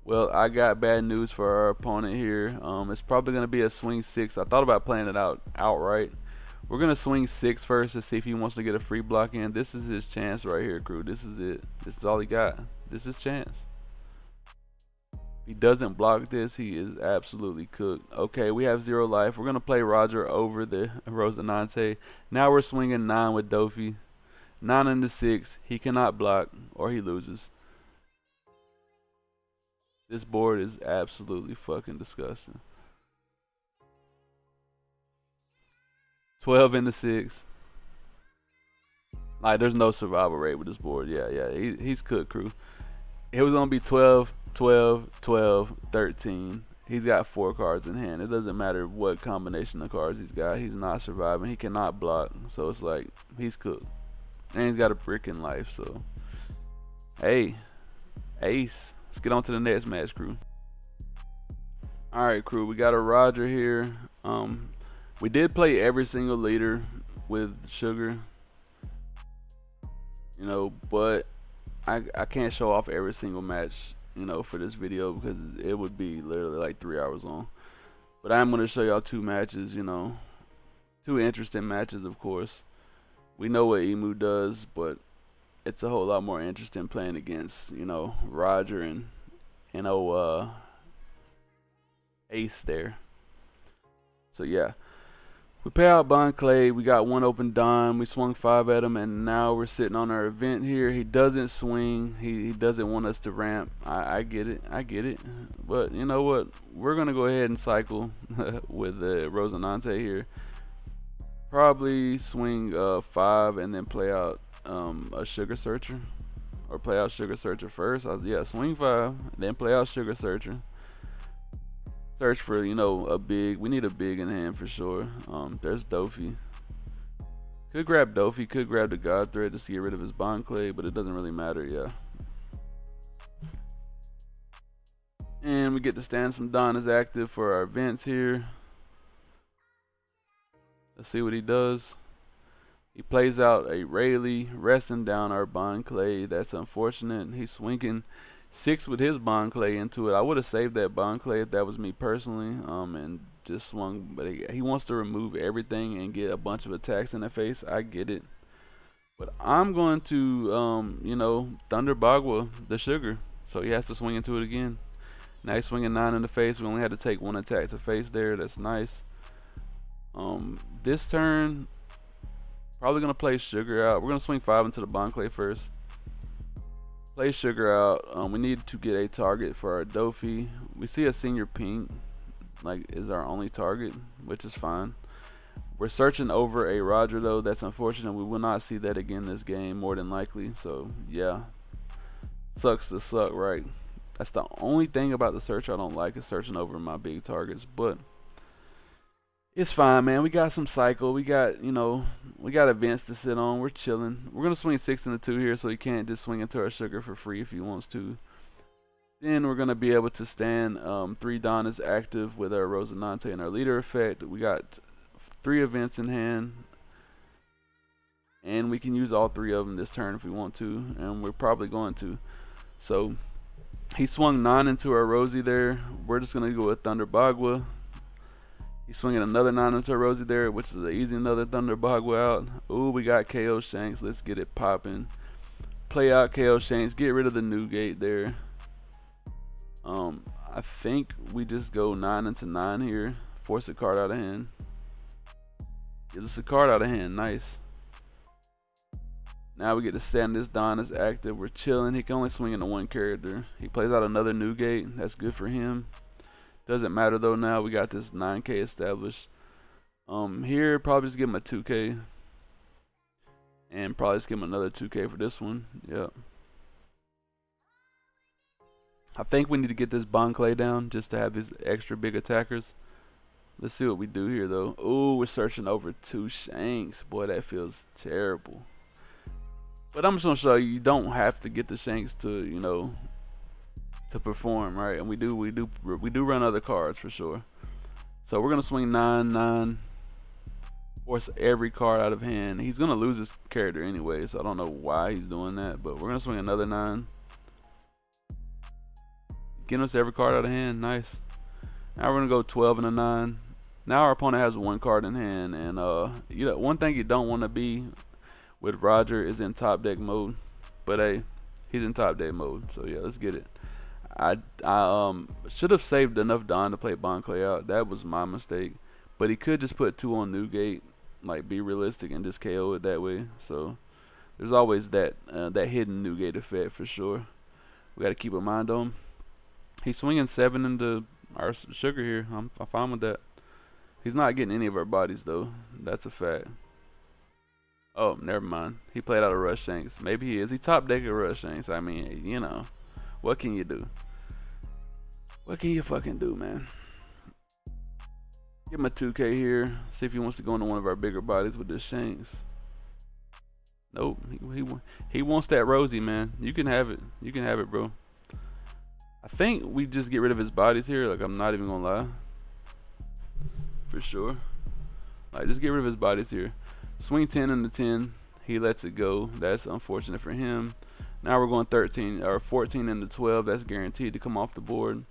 Well, I got bad news for our opponent here. It's probably going to be a swing 6. I thought about playing it outright. We're going to swing 6 first to see if he wants to get a free block in. This is his chance right here, crew. This is it. This is all he got. This is his chance. If he doesn't block this, he is absolutely cooked. Okay, we have 0 life. We're going to play Roger over the Rosinante. Now we're swinging 9 with Doffy. 9 into 6. He cannot block or he loses. This board is absolutely fucking disgusting. 12 into 6. Like, there's no survival rate with this board. Yeah, he's cooked, crew. It was gonna be 12, 12, 12, 13. he's got 4 cards in hand. It doesn't matter what combination of cards he's got. He's not surviving. He cannot block. So it's like he's cooked. And he's got a brick in life. So, hey, ace. Let's get on to the next match, crew. Alright, crew. We got a Roger here. We did play every single leader with Sugar. You know, but I can't show off every single match, you know, for this video because it would be literally like 3 hours long. But I'm going to show y'all 2 matches, you know, 2 interesting matches, of course. We know what Emu does, but it's a whole lot more interesting playing against, you know, Roger and Ace there. So yeah. We pay out Bond Clay, we got 1 open Don, we swung 5 at him, and now we're sitting on our event here. He doesn't swing, he doesn't want us to ramp. I get it. But you know what? We're going to go ahead and cycle with Rosinante here. Probably swing 5 and then play out a Sugar Searcher. Or play out Sugar Searcher first. Yeah, swing 5, then play out Sugar Searcher. Search for, you know, a big. We need a big in hand for sure. There's Doffy. Could grab Doffy, could grab the God Thread just to get rid of his Bond Clay, but it doesn't really matter, yeah. And we get to stand some Don as active for our events here. Let's see what he does. He plays out a Rayleigh, resting down our Bond Clay. That's unfortunate. He's swinging 6 with his Bond Clay into it. I would have saved that Bond Clay if that was me personally, and just swung. But he wants to remove everything and get a bunch of attacks in the face. I get it. But I'm going to, you know, Thunder Bagua the Sugar. So he has to swing into it again. Now he's swinging 9 in the face. We only had to take 1 attack to face there. That's nice. This turn, probably going to play Sugar out. We're going to swing 5 into the Bond Clay first. Play Sugar out. We need to get a target for our Doffy. We see a Senior Pink, like, is our only target, which is fine. We're searching over a Roger though. That's unfortunate. We will not see that again this game, more than likely. So yeah, sucks to suck, right? That's the only thing about the search I don't like, is searching over my big targets. But it's fine, man. We got some cycle. We got, you know, we got events to sit on. We're chilling. We're gonna swing 6 into 2 here, so he can't just swing into our Sugar for free if he wants to. Then we're gonna be able to stand 3 Don is active with our Rosinante and our leader effect. We got 3 events in hand, and we can use all 3 of them this turn if we want to, and we're probably going to. So he swung 9 into our Rosie there. We're just gonna go with Thunder Bagua. He's swinging another 9 into a Rosie there, which is an easy another Thunder Bagua out. Ooh, we got KO Shanks. Let's get it popping. Play out KO Shanks. Get rid of the Newgate there. I think we just go 9 into 9 here. Force a card out of hand. Get us a card out of hand. Nice. Now we get to stand this Don as active. We're chilling. He can only swing into 1 character. He plays out another Newgate. That's good for him. Doesn't matter though. Now we got this 9K established. Here probably just give him a 2K, and probably just give him another 2K for this one. Yep. I think we need to get this Bond Clay down just to have these extra big attackers. Let's see what we do here though. Ooh, we're searching over 2 Shanks. Boy, that feels terrible. But I'm just gonna show you, you don't have to get the Shanks to, you know, to perform, right? And we do run other cards for sure. So we're gonna swing 9/9, force every card out of hand. He's gonna lose his character anyway, so I don't know why he's doing that, but we're gonna swing another 9. Getting us every card out of hand. Nice. Now we're gonna go 12 and a 9. Now our opponent has 1 card in hand, and you know, one thing you don't want to be with Roger is in top deck mode. But hey, he's in top deck mode, so yeah, let's get it. I should have saved enough Don to play Bond Clay out. That was my mistake. But he could just put 2 on Newgate, like be realistic and just KO it that way. So there's always that that hidden Newgate effect for sure. We got to keep a mind on. He's swinging 7 into our Sugar here. I'm fine with that. He's not getting any of our bodies though. That's a fact. Oh, never mind. He played out a Rush Shanks. Maybe he is. He top decked a Rush Shanks. I mean, you know, what can you do? What can you fucking do, man? Give him a 2K here. See if he wants to go into one of our bigger bodies with this Shanks. Nope. He wants that Rosie, man. You can have it. You can have it, bro. I think we just get rid of his bodies here. Like, I'm not even gonna lie. For sure. Like, just get rid of his bodies here. Swing 10 into 10. He lets it go. That's unfortunate for him. Now we're going 13 or 14 into 12. That's guaranteed to come off the board.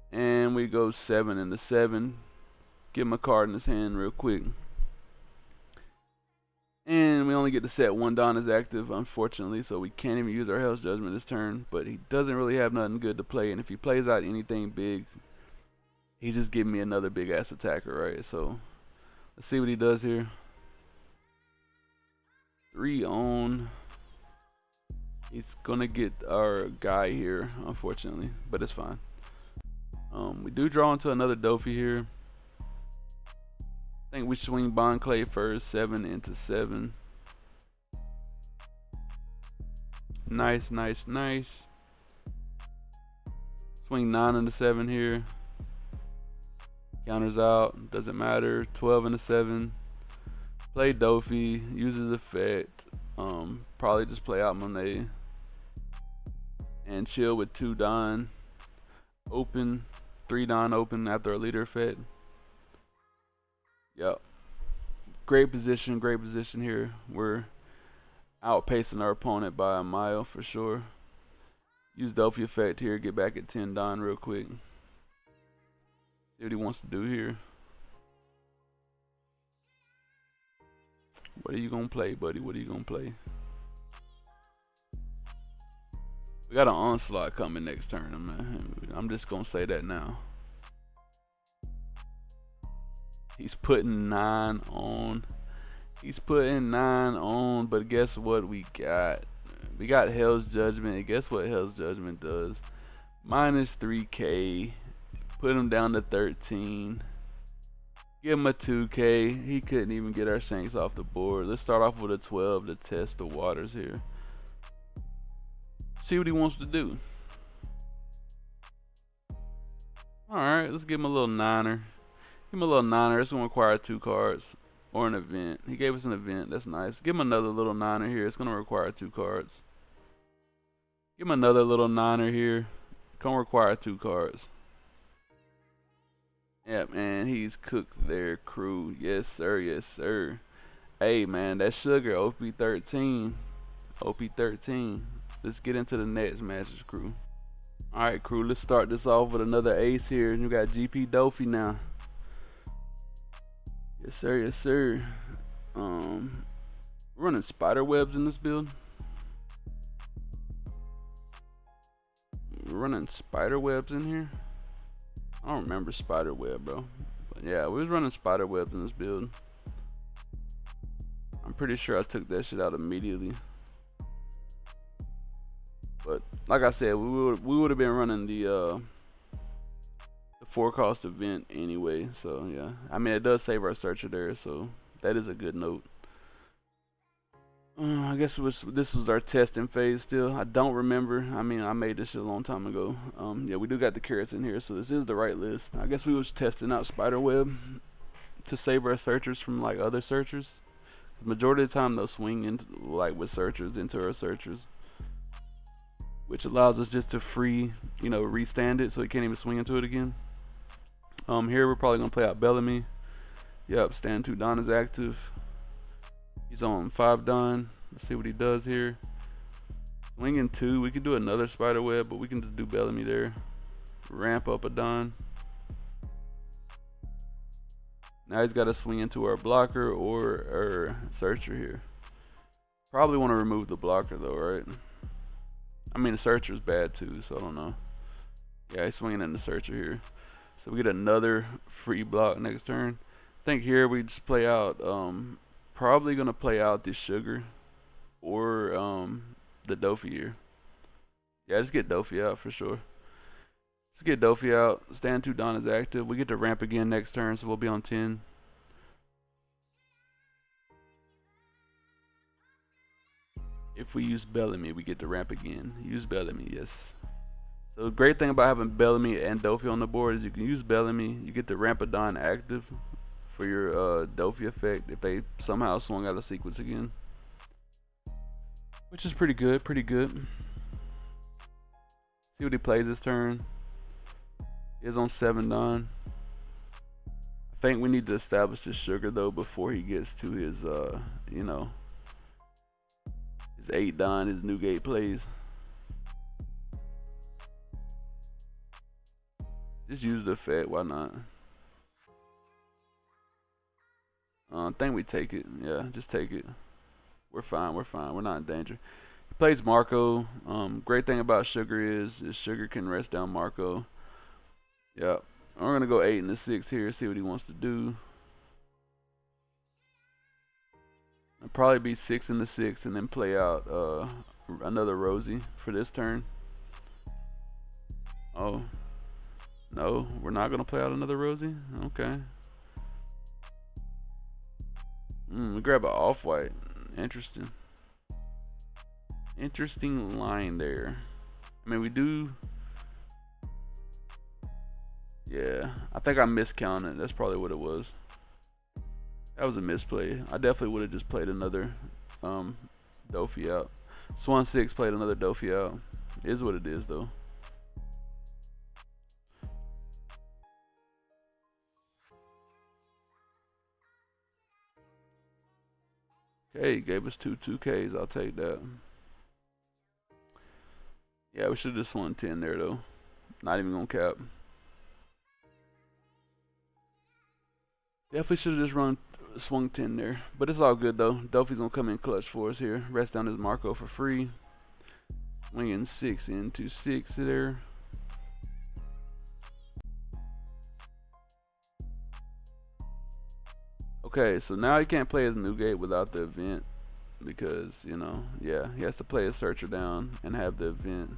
And we go 7 into 7. Give him a card in his hand real quick. And we only get to set one Don as active, unfortunately, so we can't even use our Hell's Judgment this turn. But he doesn't really have nothing good to play, and if he plays out anything big, he just give me another big ass attacker, right? So let's see what he does here. 3 on. He's gonna get our guy here, unfortunately, but it's fine. We do draw into another Doffy here. I think we swing Bond Clay first, 7 into 7. Nice, nice, nice. Swing 9 into 7 here. Counters out, doesn't matter. 12 into 7. Play Doffy, uses effect. Probably just play out Monet. And chill with 2 Don. Open, 3 Don open after a leader effect. Yep. Great position here. We're outpacing our opponent by a mile for sure. Use Doffy effect here, get back at 10 Don real quick. See what he wants to do here. What are you gonna play, buddy? What are you gonna play? We got an onslaught coming next turn, man. I'm just gonna say that now. He's putting 9 on. He's putting 9 on, but guess what we got? We got Hell's Judgment, and guess what Hell's Judgment does? Minus 3K. Put him down to 13. Give him a 2K. He couldn't even get our Shanks off the board. Let's start off with a 12 to test the waters here. See what he wants to do. Alright, let's give him a little 9er. Give him a little 9er. It's going to require 2 cards. Or an event. He gave us an event. That's nice. Give him another little 9er here. It's going to require 2 cards. Give him another little 9er here. Going to require 2 cards. Yep, man. He's cooked there, crew. Yes, sir. Yes, sir. Hey, man. That sugar. Op13. Op13. Let's get into the next matches, crew. Alright, crew. Let's start this off with another ace here. And you got GP Doffy now. Yes sir, yes sir. We're running spider webs in this build. We're running spider webs in here. I don't remember spider web, bro. But yeah, we was running spider webs in this build. I'm pretty sure I took that shit out immediately. But like I said, we would have been running the 4-cost event anyway, so yeah. I mean, it does save our searcher there, so that is a good note. I guess this was our testing phase still. I don't remember. I mean, I made this shit a long time ago. Yeah, we do got the carrots in here, so this is the right list. I guess we was testing out spiderweb to save our searchers from like other searchers. The majority of the time they'll swing into like with searchers into our searchers, which allows us just to free, you know, restand it so he can't even swing into it again. Here we're probably gonna play out Bellamy. Yep, stand 2 Don is active. He's on 5 Don. Let's see what he does here. Swinging 2. We could do another spider web, but we can just do Bellamy there. Ramp up a Don. Now he's got to swing into our blocker or our searcher here. Probably want to remove the blocker though, right? I mean, the searcher's bad too, so I don't know. Yeah, he's swinging in the searcher here. So we get another free block next turn. I think here we just play out, probably gonna play out this sugar or the Doffy here. Yeah, just get Doffy out for sure. Let's get Doffy out. Stand 2 Don is active. We get to ramp again next turn, so we'll be on 10. If we use Bellamy, we get to ramp again. Use Bellamy, yes. So the great thing about having Bellamy and Doffy on the board is you can use Bellamy. You get the Rampadon active for your Doffy effect if they somehow swung out of sequence again, which is pretty good. Pretty good. See what he plays this turn. He is on 7 Don. I think we need to establish this sugar though before he gets to his you know, his 8 Don, his Newgate plays. Just use the effect, why not? I think we take it. Yeah, just take it. We're fine, we're not in danger. He plays Marco. Great thing about Sugar is Sugar can rest down Marco. Yep. We're gonna go 8 and the 6 here, see what he wants to do. I'll probably be 6 and the 6 and then play out another Rosie for this turn. Oh. No, we're not gonna play out another Rosie? Okay. We grab an off-white. Interesting. Interesting line there. I mean, we do. Yeah, I think I miscounted. That's probably what it was. That was a misplay. I definitely would have just played another Doffy out. Swan 6 played another Doffy out. Is what it is though. Okay, he gave us two 2Ks. I'll take that. Yeah, we should have just swung 10 there though. Not even gonna cap. Definitely should have just swung 10 there. But it's all good though. Doffy's gonna come in clutch for us here. Rest down his Marco for free. Swinging 6 into 6 there. Okay, so now he can't play his Newgate without the event because, you know, yeah, he has to play his Searcher down and have the event.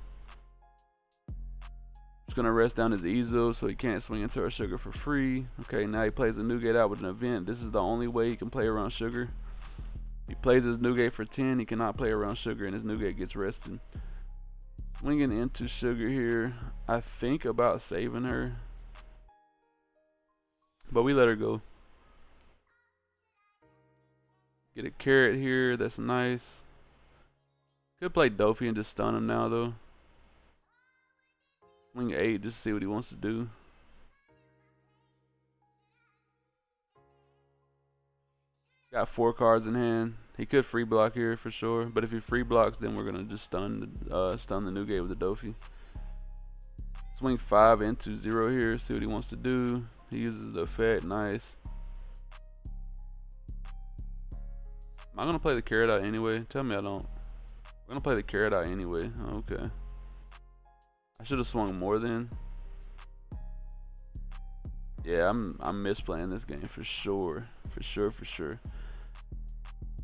Just gonna rest down his Ezo so he can't swing into our Sugar for free. Okay, now he plays a Newgate out with an event. This is the only way he can play around Sugar. He plays his Newgate for 10, he cannot play around Sugar and his Newgate gets rested. Swinging into Sugar here. I think about saving her, but we let her go. Get a carrot here, that's nice. Could play Doffy and just stun him now though. Swing 8 just to see what he wants to do. Got 4 cards in hand. He could free block here for sure, but if he free blocks, then we're gonna just stun the Newgate with the Doffy. Swing 5 into 0 here, see what he wants to do. He uses the effect, nice. Am I gonna play the carrot out anyway? Tell me I don't. We're gonna play the carrot out anyway. Okay. I should have swung more then. Yeah, I'm misplaying this game for sure. For sure.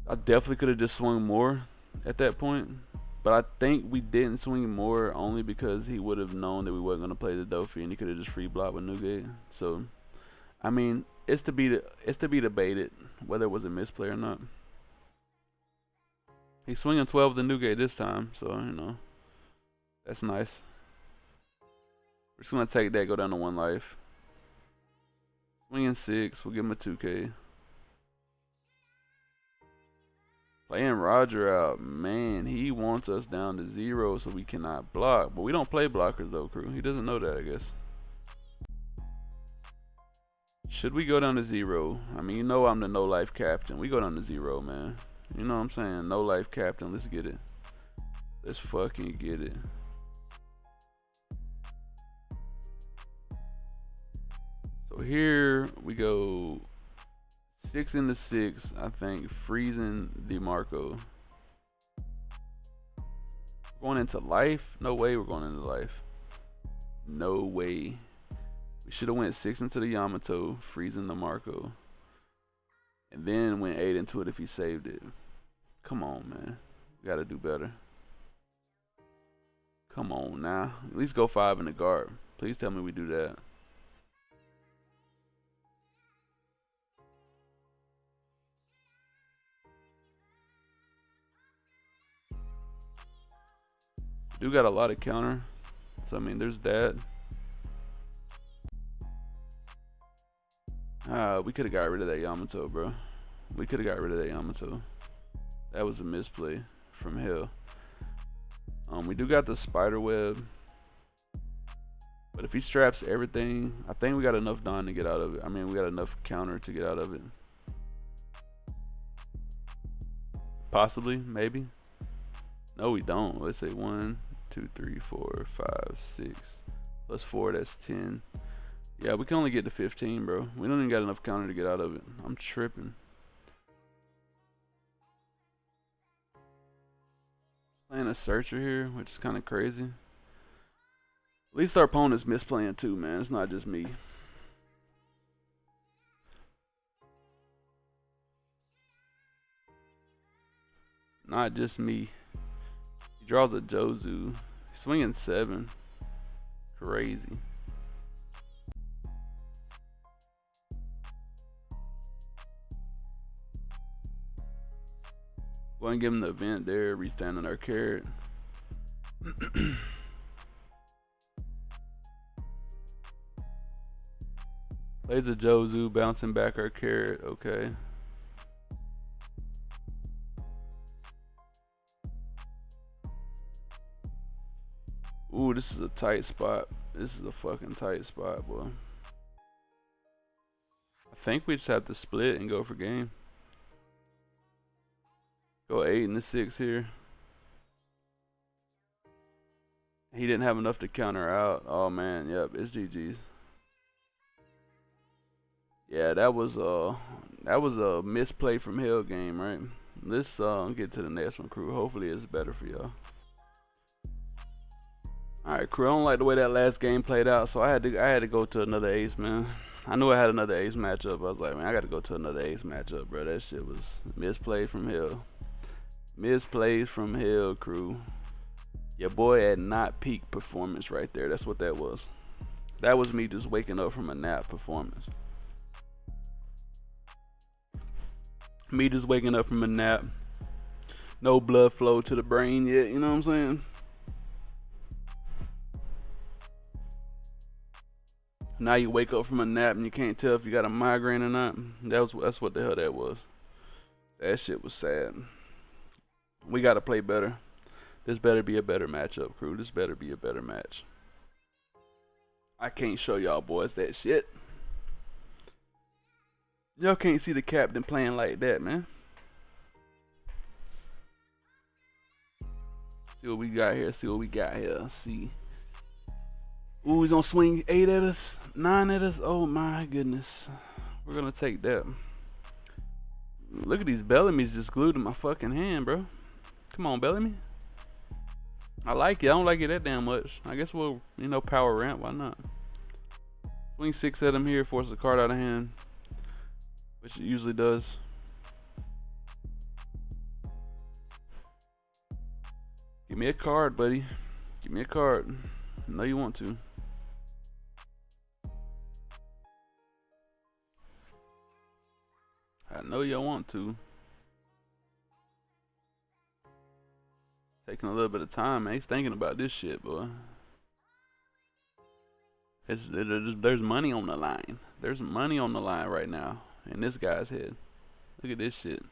I definitely could have just swung more at that point. But I think we didn't swing more only because he would have known that we weren't gonna play the Doffy and he could have just free blocked with Newgate. So I mean, it's to be debated whether it was a misplay or not. He's swinging 12 with the Newgate this time, so you know, that's nice. We're just gonna take that, go down to 1 life. Swinging 6, we'll give him a 2K. Playing Roger out, man, he wants us down to 0 so we cannot block. But we don't play blockers though, crew. He doesn't know that, I guess. Should we go down to 0? I mean, you know I'm the no life captain. We go down to 0, man. You know what I'm saying? No life captain. Let's get it. Let's fucking get it. So here we go 6 into 6, I think, freezing DeMarco. Going into life? No way we're going into life. No way. We should have went 6 into the Yamato, freezing DeMarco. And then went 8 into it if he saved it. Come on, man. We gotta do better. Come on now. At least go 5 in the guard. Please tell me we do that. Do got a lot of counter, So I mean, there's that. We could have got rid of that Yamato, bro. We could have got rid of that Yamato. That was a misplay from hell. We do got the spider web. But if he straps everything, I think we got enough Don to get out of it. I mean, we got enough counter to get out of it. Possibly, maybe. No, we don't. Let's say 1, 2, 3, 4, 5, 6 plus 4. That's 10. Yeah, we can only get to 15, bro. We don't even got enough counter to get out of it. I'm tripping. Playing a searcher here, which is kind of crazy. At least our opponent's misplaying too, man. It's not just me. Not just me. He draws a Jozu. He's swinging 7. Crazy. Go ahead and give him the event there. Restand on our carrot. Plays a Jozu, bouncing back our carrot. Okay. Ooh, this is a tight spot. This is a fucking tight spot, boy. I think we just have to split and go for game. Go 8 and the 6 here. He didn't have enough to counter out. Oh man, yep, it's GG's. Yeah, that was a misplay from hell game, right? Let's get to the next one, crew. Hopefully it's better for y'all. Alright, crew, I don't like the way that last game played out, so I had to go to another ace, man. I knew I had another ace matchup. I was like, man, I gotta go to another ace matchup, bro. That shit was misplay from hell. Misplays from hell, crew. Your boy had not peak performance right there. That's what that was. That was me just waking up from a nap performance. Me just waking up from a nap. No blood flow to the brain yet, you know what I'm saying? Now you wake up from a nap and you can't tell if you got a migraine or not. That's what the hell that was. That shit was sad. We gotta play better. This better be a better matchup, crew. This better be a better match. I can't show y'all boys that shit. Y'all can't see the captain playing like that, man. See what we got here. See what we got here. See. Ooh, he's gonna swing 8 at us, 9 at us. Oh my goodness. We're gonna take that. Look at these Bellamy's just glued to my fucking hand, bro. Come on, Bellamy. I like it. I don't like it that damn much. I guess we'll, power ramp. Why not? Swing 6 at him here, force the card out of hand, which it usually does. Give me a card, buddy. Give me a card. I know you want to. I know y'all want to. Taking a little bit of time, man. He's thinking about this shit, boy. There's money on the line. There's money on the line right now in this guy's head. Look at this shit.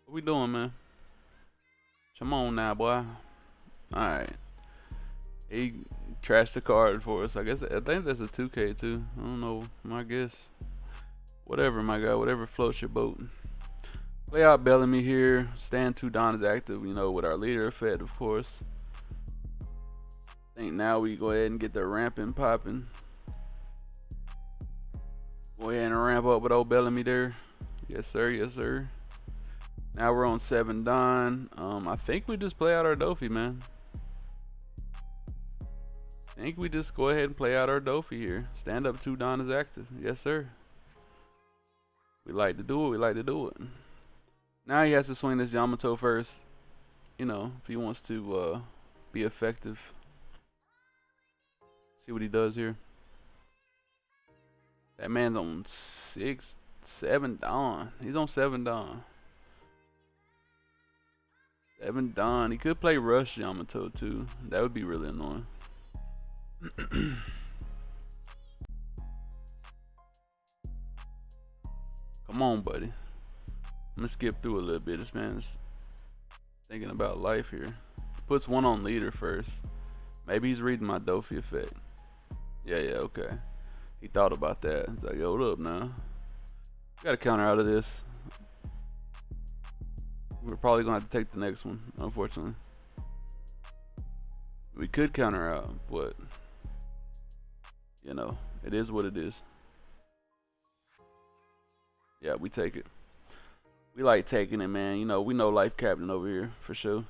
What we doing, man? Come on now, boy. Alright. He trashed the card for us. I think that's a 2K too. I don't know. I guess. Whatever, my guy. Whatever floats your boat. Play out Bellamy here. Stand 2 Don is active, with our leader effect, of course. I think now we go ahead and get the ramping popping. Go ahead and ramp up with old Bellamy there. Yes, sir. Yes, sir. Now we're on 7 Don. I think we just play out our Doffy, man. I think we just go ahead and play out our Doffy here. Stand up 2 Don is active. Yes, sir. We like to do it. We like to do it. Now he has to swing this Yamato first. If he wants to be effective. See what he does here. That man's on 7 Don. He's on 7 Don. 7 Don. He could play Rush Yamato too. That would be really annoying. Come on, buddy. I'm gonna skip through a little bit. This man's thinking about life here. Puts one on leader first. Maybe he's reading my Doffy effect. Yeah, okay. He thought about that. He's like, yo, what up now? Got a counter out of this. We're probably gonna have to take the next one, unfortunately. We could counter out, but you know, it is what it is. Yeah, we take it. We like taking it, man. You know, we know life captain over here for sure.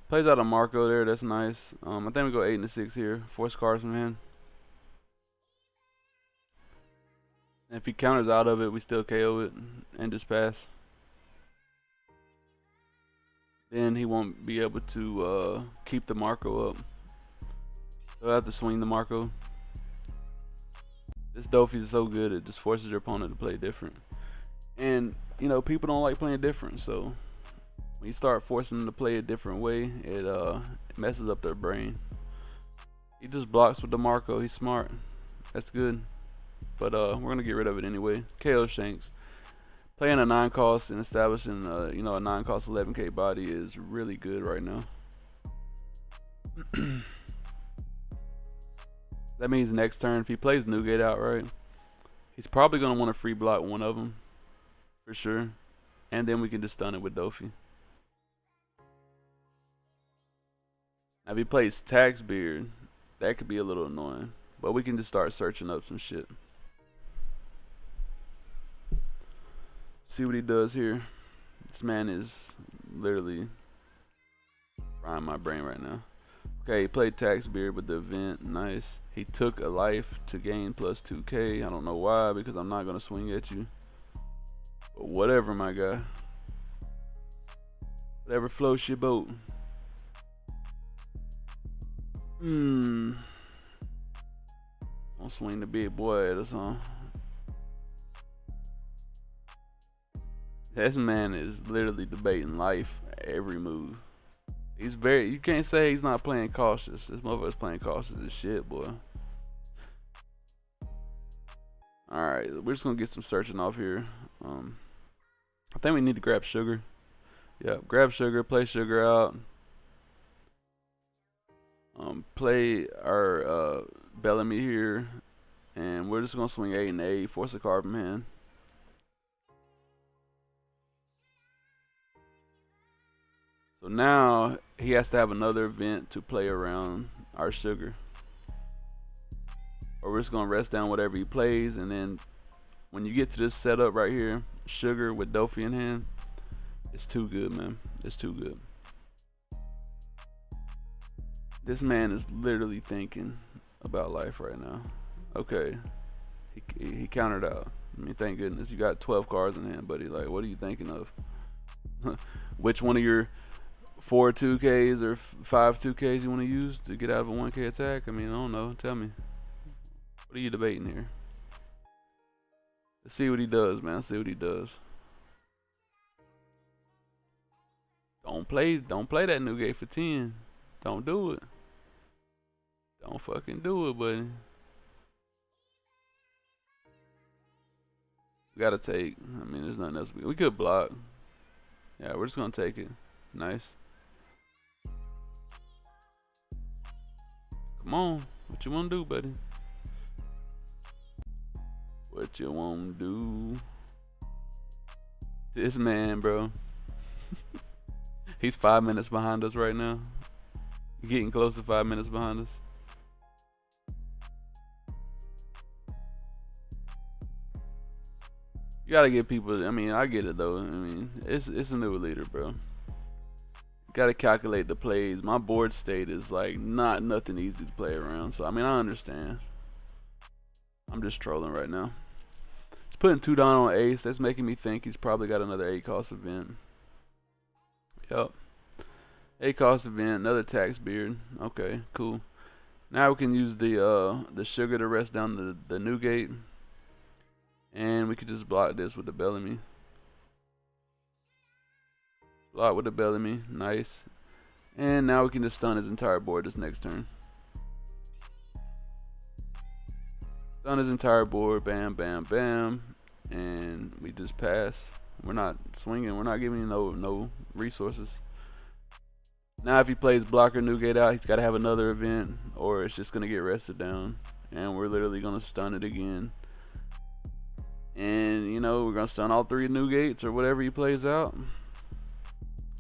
Plays out a Marco there. That's nice. I think we go 8 and a 6 here. Force cards from hand. And if he counters out of it, we still KO it and just pass. Then he won't be able to keep the Marco up. He'll have to swing the Marco. This Doffy is so good, it just forces your opponent to play different. And, you know, people don't like playing different, so when you start forcing them to play a different way, it messes up their brain. He just blocks with the Marco. He's smart. That's good. But we're gonna get rid of it anyway. KO Shanks. Playing a 9 cost and establishing you know, a 9 cost 11k body is really good right now. That means next turn, if he plays Newgate outright, he's probably gonna want to free block one of them for sure, and then we can just stun it with Doffy. Now if he plays Tax Beard, that could be a little annoying, but we can just start searching up some shit. See what he does here. This man is literally frying my brain right now. Okay, he played Tax Beard with the event. Nice. He took a life to gain plus 2k. I don't know why, because I'm not gonna swing at you. But whatever, my guy. Whatever floats your boat. I'll swing the big boy at us, huh? This man is literally debating life every move. He's very, you can't say he's not playing cautious. This motherfucker's playing cautious as shit, boy. Alright, we're just gonna get some searching off here. I think we need to grab sugar. Yeah, grab sugar, play sugar out. Play our Bellamy here. And we're just gonna swing 8 and 8, force a card from hand. So now he has to have another event to play around our sugar. Or we're just gonna rest down whatever he plays, and then when you get to this setup right here, sugar with Doffy in hand, it's too good, man. It's too good. This man is literally thinking about life right now. Okay, he countered out. I mean, thank goodness. You got 12 cards in hand, buddy. Like, what are you thinking of? Which one of your 4 2Ks or 5 2Ks you want to use to get out of a 1K attack? I mean, I don't know. Tell me. What are you debating here? Let's see what he does, man. Let's see what he does. Don't play that Newgate for 10. Don't do it. Don't fucking do it, buddy. We gotta take. I mean, there's nothing else. We could block. Yeah, we're just gonna take it. Nice. Come on. What you wanna do, buddy? What you wanna do? This man, bro. He's 5 minutes behind us right now. Getting close to 5 minutes behind us. You gotta give people, I mean, I get it though. I mean, it's a new leader, bro. Gotta calculate the plays. My board state is like nothing easy to play around. So I mean, I understand. I'm just trolling right now. He's putting 2 down on ace. That's making me think he's probably got another 8 cost event. Yup. 8 cost event, another Tax Beard. Okay, cool. Now we can use the sugar to rest down the Newgate. And we could just block this with the Bellamy. Block with the Bellamy. Nice. And now we can just stun his entire board this next turn. Stun his entire board. Bam, bam, bam. And we just pass. We're not swinging. We're not giving him no resources. Now if he plays blocker Newgate out, he's got to have another event, or it's just going to get rested down. And we're literally going to stun it again. And, you know, we're going to stun all 3 Newgates or whatever he plays out.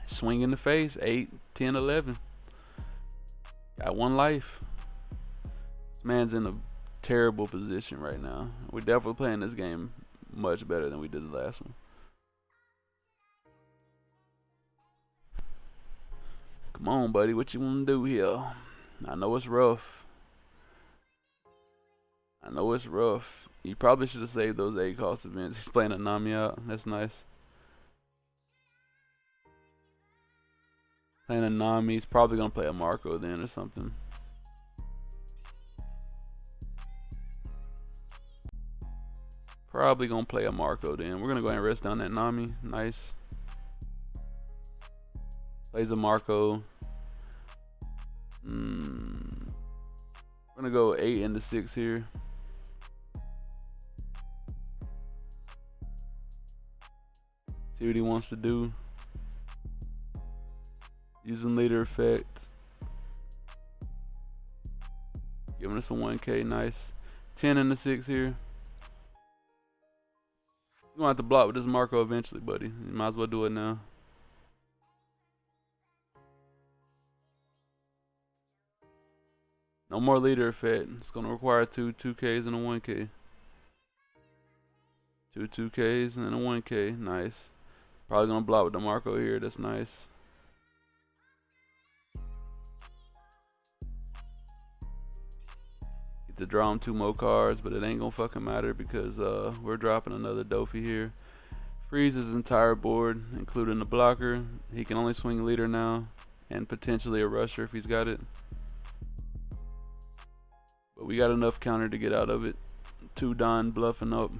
Swing in the face. 8, 10, 11. Got 1 life. This man's in a terrible position right now. We're definitely playing this game much better than we did the last one. Come on, buddy. What you want to do here? I know it's rough. I know it's rough. You probably should have saved those 8 cost events. He's playing a Nami out. That's nice. Playing a Nami. He's probably going to play a Marco then or something. Probably going to play a Marco then. We're going to go ahead and rest down that Nami. Nice. Plays a Marco. We're going to go 8 into 6 here. See what he wants to do. Using leader effect. Giving us a 1K, nice. 10 into 6 here. You're gonna have to block with this Marco eventually, buddy. You might as well do it now. No more leader effect. It's gonna require 2 2Ks and a 1K. 2 2Ks and a 1K, nice. Probably gonna block with the Marco here, that's nice. Get to draw him 2 more cards, but it ain't gonna fucking matter because we're dropping another Doffy here. Freeze his entire board, including the blocker. He can only swing leader now, and potentially a rusher if he's got it. But we got enough counter to get out of it. 2 Don bluffing up.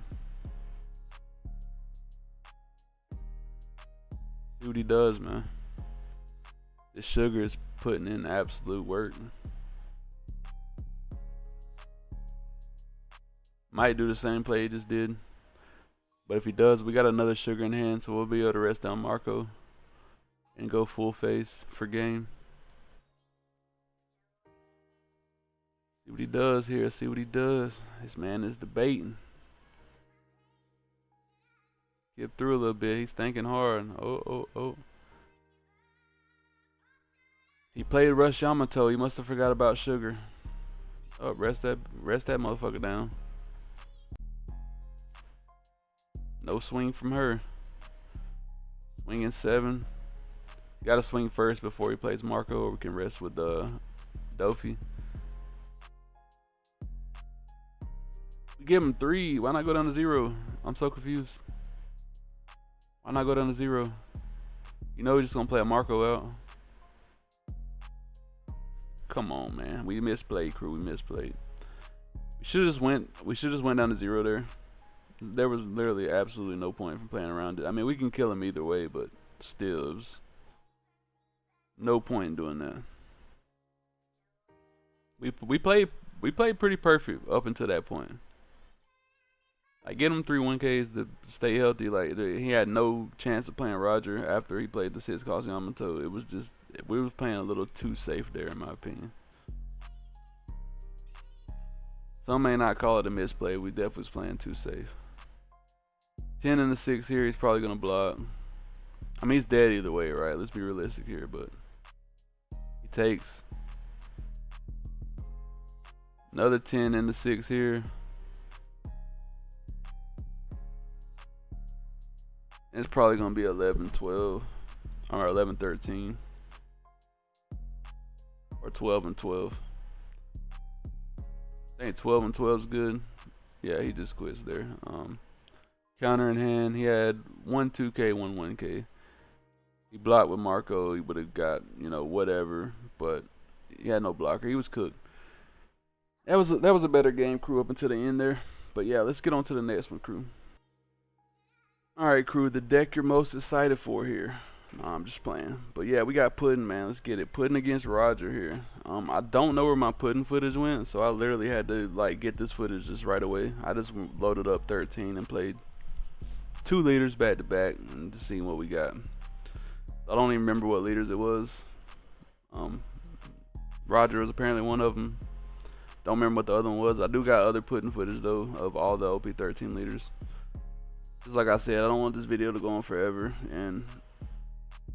See what he does, man. The sugar is putting in absolute work. Might do the same play he just did. But if he does, we got another sugar in hand, so we'll be able to rest down Marco and go full face for game. See what he does here. See what he does. This man is debating. Skip through a little bit. He's thinking hard. Oh. He played Rush Yamato. He must have forgot about sugar. Oh, rest that motherfucker down. No swing from her. Swinging 7. Got to swing first before he plays Marco, or we can rest with Doffy. We give him 3. Why not go down to 0? I'm so confused. Why not go down to 0? You know we're just gonna play a Marco out. Come on, man. We misplayed, crew. We misplayed. We should have just went down to 0 there. There was literally absolutely no point from playing around it. I mean, we can kill him either way, but still, it was no point in doing that. We played pretty perfect up until that point. I get him 3 1Ks to stay healthy. Like, he had no chance of playing Roger after he played the 6 cost Yamato. It was just, we was playing a little too safe there, in my opinion. Some may not call it a misplay. We definitely was playing too safe. 10 and the 6 here. He's probably gonna block. I mean, he's dead either way, right? Let's be realistic here, but he takes. Another 10 and the 6 here. It's probably gonna be 11-12 or 11-13 or 12 and 12. I think 12 and 12 is good. Yeah, he just quits there. Counter in hand. He had 1 2K, 1 1K. He blocked with Marco. He would have got, you know, whatever, but he had no blocker. He was cooked. That was a better game, crew, up until the end there. But yeah, let's get on to the next one, crew. Alright, crew, the deck you're most excited for here. No, I'm just playing. But yeah, we got Puddin', man. Let's get it. Puddin' against Roger here. I don't know where my Puddin' footage went, so I literally had to like get this footage just right away. I just loaded up 13 and played 2 leaders back to back and just seeing what we got. I don't even remember what leaders it was. Um, Roger was apparently one of them. Don't remember what the other one was. I do got other Puddin' footage though of all the OP13 leaders. Just like I said, I don't want this video to go on forever, and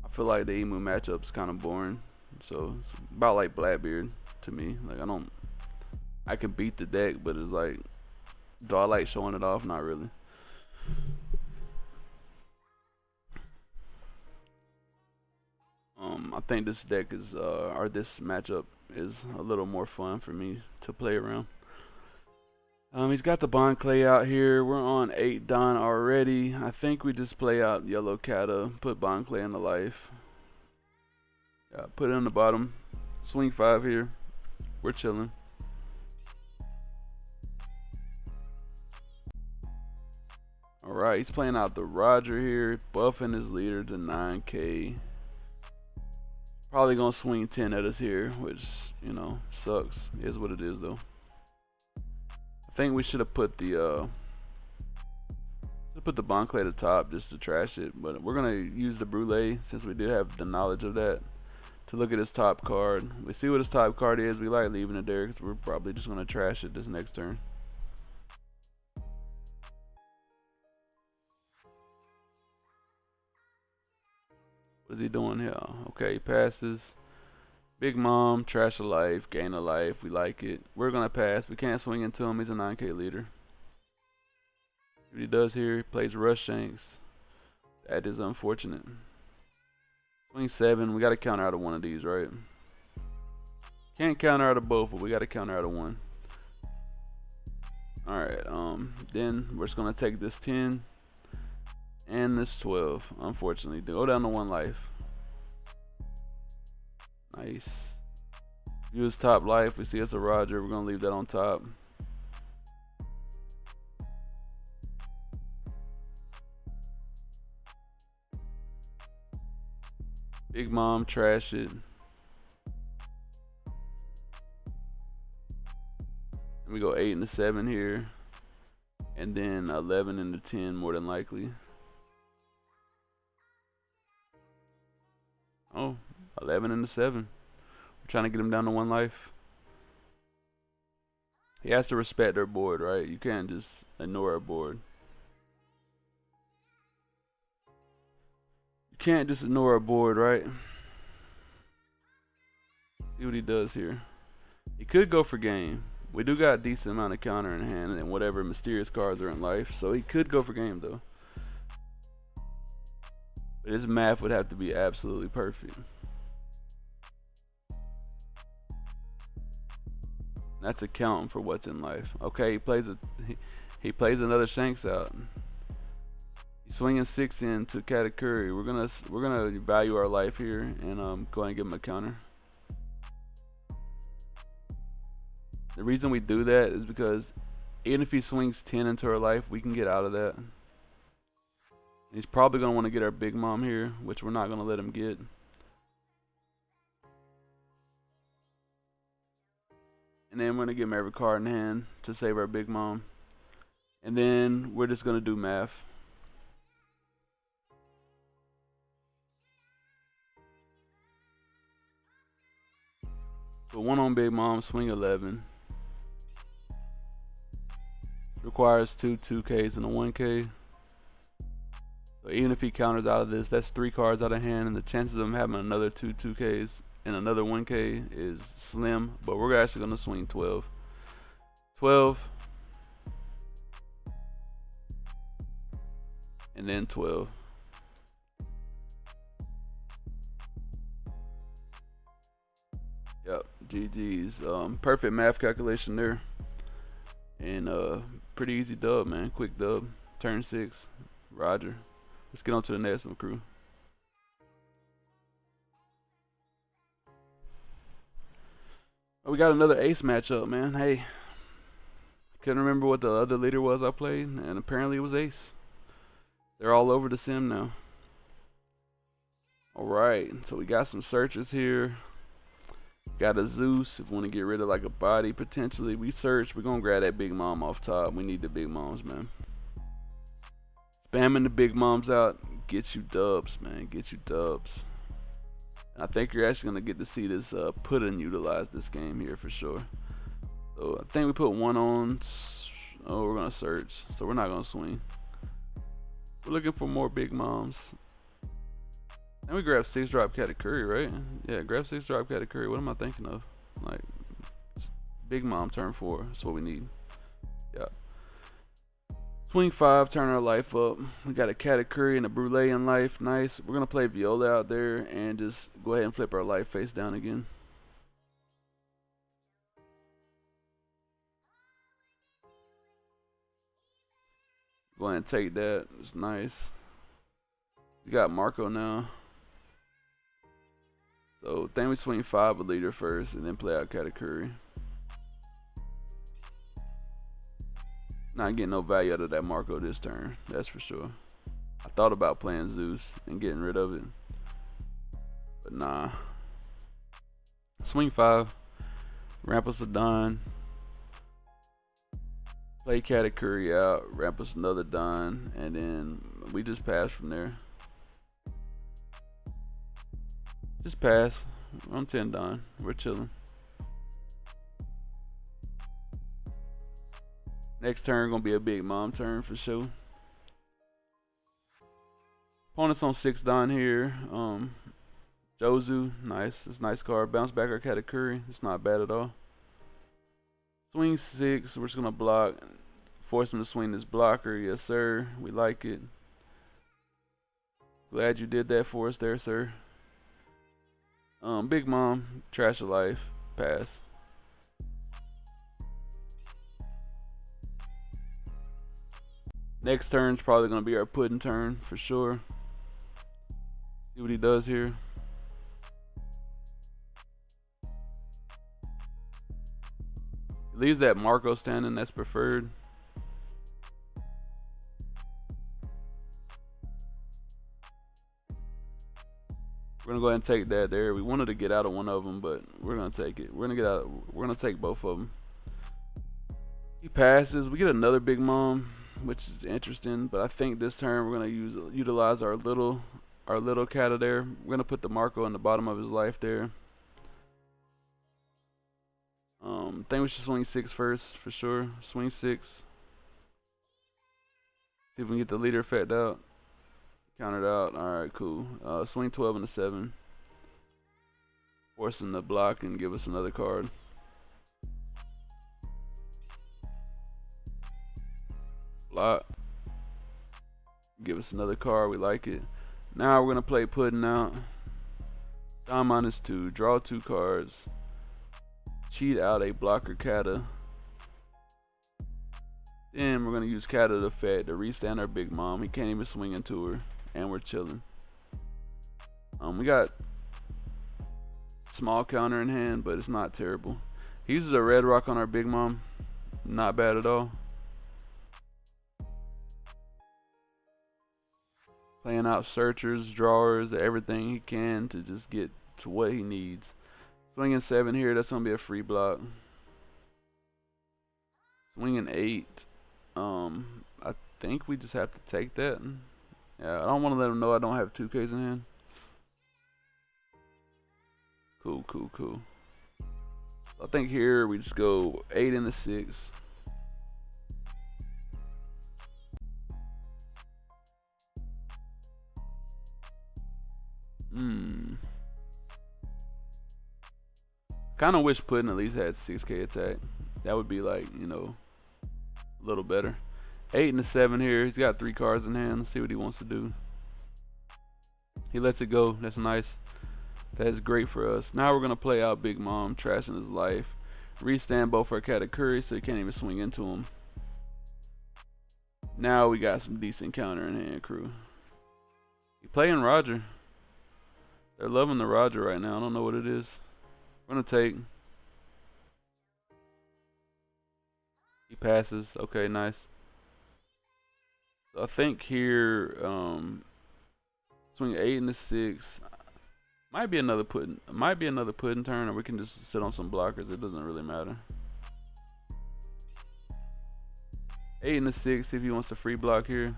I feel like the Emu matchup's kind of boring. So it's about like Blackbeard to me. Like I can beat the deck, but it's like, do I like showing it off? Not really. I think this deck is, or this matchup is a little more fun for me to play around. He's got the Bond Clay out here. We're on 8 Don already. I think we just play out Yellow Kata, put Bond Clay in the life. Yeah, put it on the bottom. Swing 5 here. We're chilling. Alright, he's playing out the Roger here, buffing his leader to 9k. Probably gonna swing 10 at us here, which, you know, sucks. Is what it is though. I think we should have put the Bon Clay at the top just to trash it, but we're gonna use the Brulee since we do have the knowledge of that to look at his top card. We see what his top card is. We like leaving it there because we're probably just gonna trash it this next turn. What is he doing here? Okay, he passes. Big Mom, trash a life, gain a life. We like it. We're gonna pass. We can't swing into him. He's a 9k leader. What he does here, he plays Rush Shanks. That is unfortunate. Swing 7. We gotta counter out of one of these, right? Can't counter out of both, but we gotta counter out of one. Alright, then we're just gonna take this 10 and this 12, unfortunately. Go down to 1 life. Nice. Use top life. We see it's a Roger. We're gonna leave that on top. Big Mom, trash it. And we go 8 and the 7 here, and then 11 and the 10 more than likely. Oh, 11 and the 7. We're trying to get him down to 1 life. He has to respect our board, right? You can't just ignore our board. You can't just ignore our board, right? See what he does here. He could go for game. We do got a decent amount of counter in hand and whatever mysterious cards are in life, so he could go for game though. But his math would have to be absolutely perfect. That's accounting for what's in life. Okay, he plays another Shanks out. He's swinging 6 into Katakuri. We're gonna value our life here and go ahead and give him a counter. The reason we do that is because even if he swings 10 into our life, we can get out of that. He's probably gonna want to get our Big Mom here, which we're not gonna let him get. And then we're gonna give him every card in hand to save our Big Mom. And then we're just gonna do math. So 1 on Big Mom, swing 11. Requires 2 2Ks and a 1K. So even if he counters out of this, that's 3 cards out of hand, and the chances of him having another 2 2Ks and another 1K is slim. But we're actually gonna swing 12. 12. And then 12. Yep, GG's. Perfect math calculation there. And pretty easy dub, man. Quick dub. Turn 6. Roger. Let's get on to the next one, crew. Oh, we got another ace matchup, man. Hey, couldn't remember what the other leader was I played, and apparently it was ace. They're all over the sim now. Alright, so we got some searches here. Got a Zeus if we want to get rid of like a body potentially. We search. We're going to grab that Big Mom off top. We need the Big Moms, man. Spamming the Big Moms out gets you dubs, man. Get you dubs. I think you're actually going to get to see this Puddin utilize this game here for sure. So I think we put one on. Oh, we're going to search. So we're not going to swing. We're looking for more Big Moms. And we grab 6 drop Katakuri, right? Yeah, grab 6 drop Katakuri. What am I thinking of? Like, Big Mom turn 4. That's what we need. Yeah. Swing 5, turn our life up. We got a Katakuri and a Brulee in life. Nice. We're going to play Viola out there and just go ahead and flip our life face down again. Go ahead and take that. It's nice. You got Marco now. So, think we swing 5 with leader first and then play out Katakuri. Not getting no value out of that Marco this turn, that's for sure. I thought about playing Zeus and getting rid of it, but nah. Swing 5, ramp us a Don, play Katakuri out, ramp us another Don, and then we just pass from there. Just pass. We're on 10 Don. We're chilling. Next turn gonna be a Big Mom turn for sure. Opponent's on 6 Don here. Jozu, nice. It's a nice card. Bounce back our Katakuri. It's not bad at all. Swing 6. We're just gonna block. Force him to swing this blocker. Yes, sir. We like it. Glad you did that for us there, sir. Big Mom, trash of life, pass. Next turn's probably gonna be our Puddin turn for sure. See what he does here. Leaves that Marco standing, that's preferred. We're gonna go ahead and take that there. We wanted to get out of one of them, but we're gonna take it. We're gonna get out. We're gonna take both of them. He passes. We get another Big Mom, which is interesting. But I think this turn we're gonna utilize our little cat there. We're gonna put the Marco in the bottom of his life there. Think we should swing 6 first for sure. Swing 6. See if we can get the leader effect out. Countered out. Alright, cool. Swing 12 and a 7. Forcing the block and give us another card. Block. Give us another card. We like it. Now we're going to play Puddin out. Down -2. Draw 2 cards. Cheat out a blocker Kata. Then we're going to use Kata effect to restand our Big Mom. He can't even swing into her. And we're chilling. We got small counter in hand, but it's not terrible. He uses a red rock on our Big Mom. Not bad at all. Playing out searchers, drawers, everything he can to just get to what he needs. Swinging 7 here, that's gonna be a free block. Swinging 8. I think we just have to take that. Yeah, I don't want to let him know I don't have 2Ks in hand. Cool. I think here we just go 8 and a 6. Kind of wish Puddin at least had 6K attack. That would be like, you know, a little better. 8 and a 7 here. He's got 3 cards in hand. Let's see what he wants to do. He lets it go. That's nice. That's great for us. Now we're going to play out Big Mom, trashing his life. Restand both our Katakuri so he can't even swing into him. Now we got some decent counter in hand, crew. He playing Roger. They're loving the Roger right now. I don't know what it is. We're going to take. He passes. Okay, nice. So I think here, swing 8 and a 6. Might be another pudding turn, or we can just sit on some blockers. It doesn't really matter. 8 and a 6 if he wants to free block here.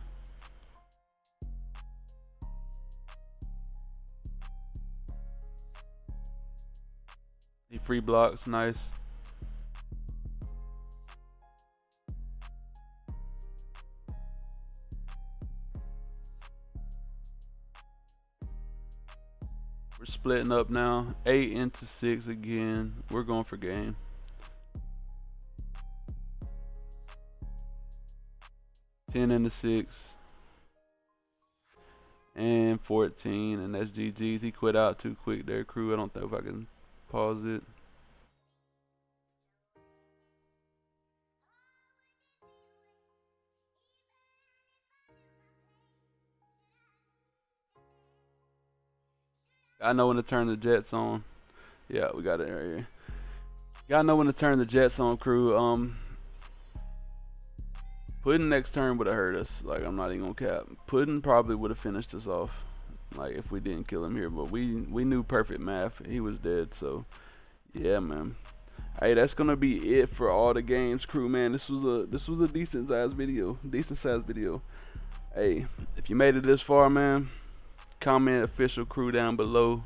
He free blocks, nice. We're splitting up now. 8 into 6 again. We're going for game. Ten into 6. And 14, and that's GG's. He quit out too quick there, crew. I don't know if I can pause it. I know when to turn the jets on. Yeah, we got it right here. Gotta know when to turn the jets on, crew. Puddin next turn would have hurt us. Like, I'm not even gonna cap. Puddin probably would have finished us off. Like, if we didn't kill him here. But we knew perfect math. He was dead, so yeah, man. Hey, that's gonna be it for all the games, crew, man. This was a decent sized video. Hey, if you made it this far, man, comment official crew down below.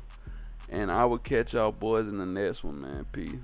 And I will catch y'all boys in the next one, man. Peace.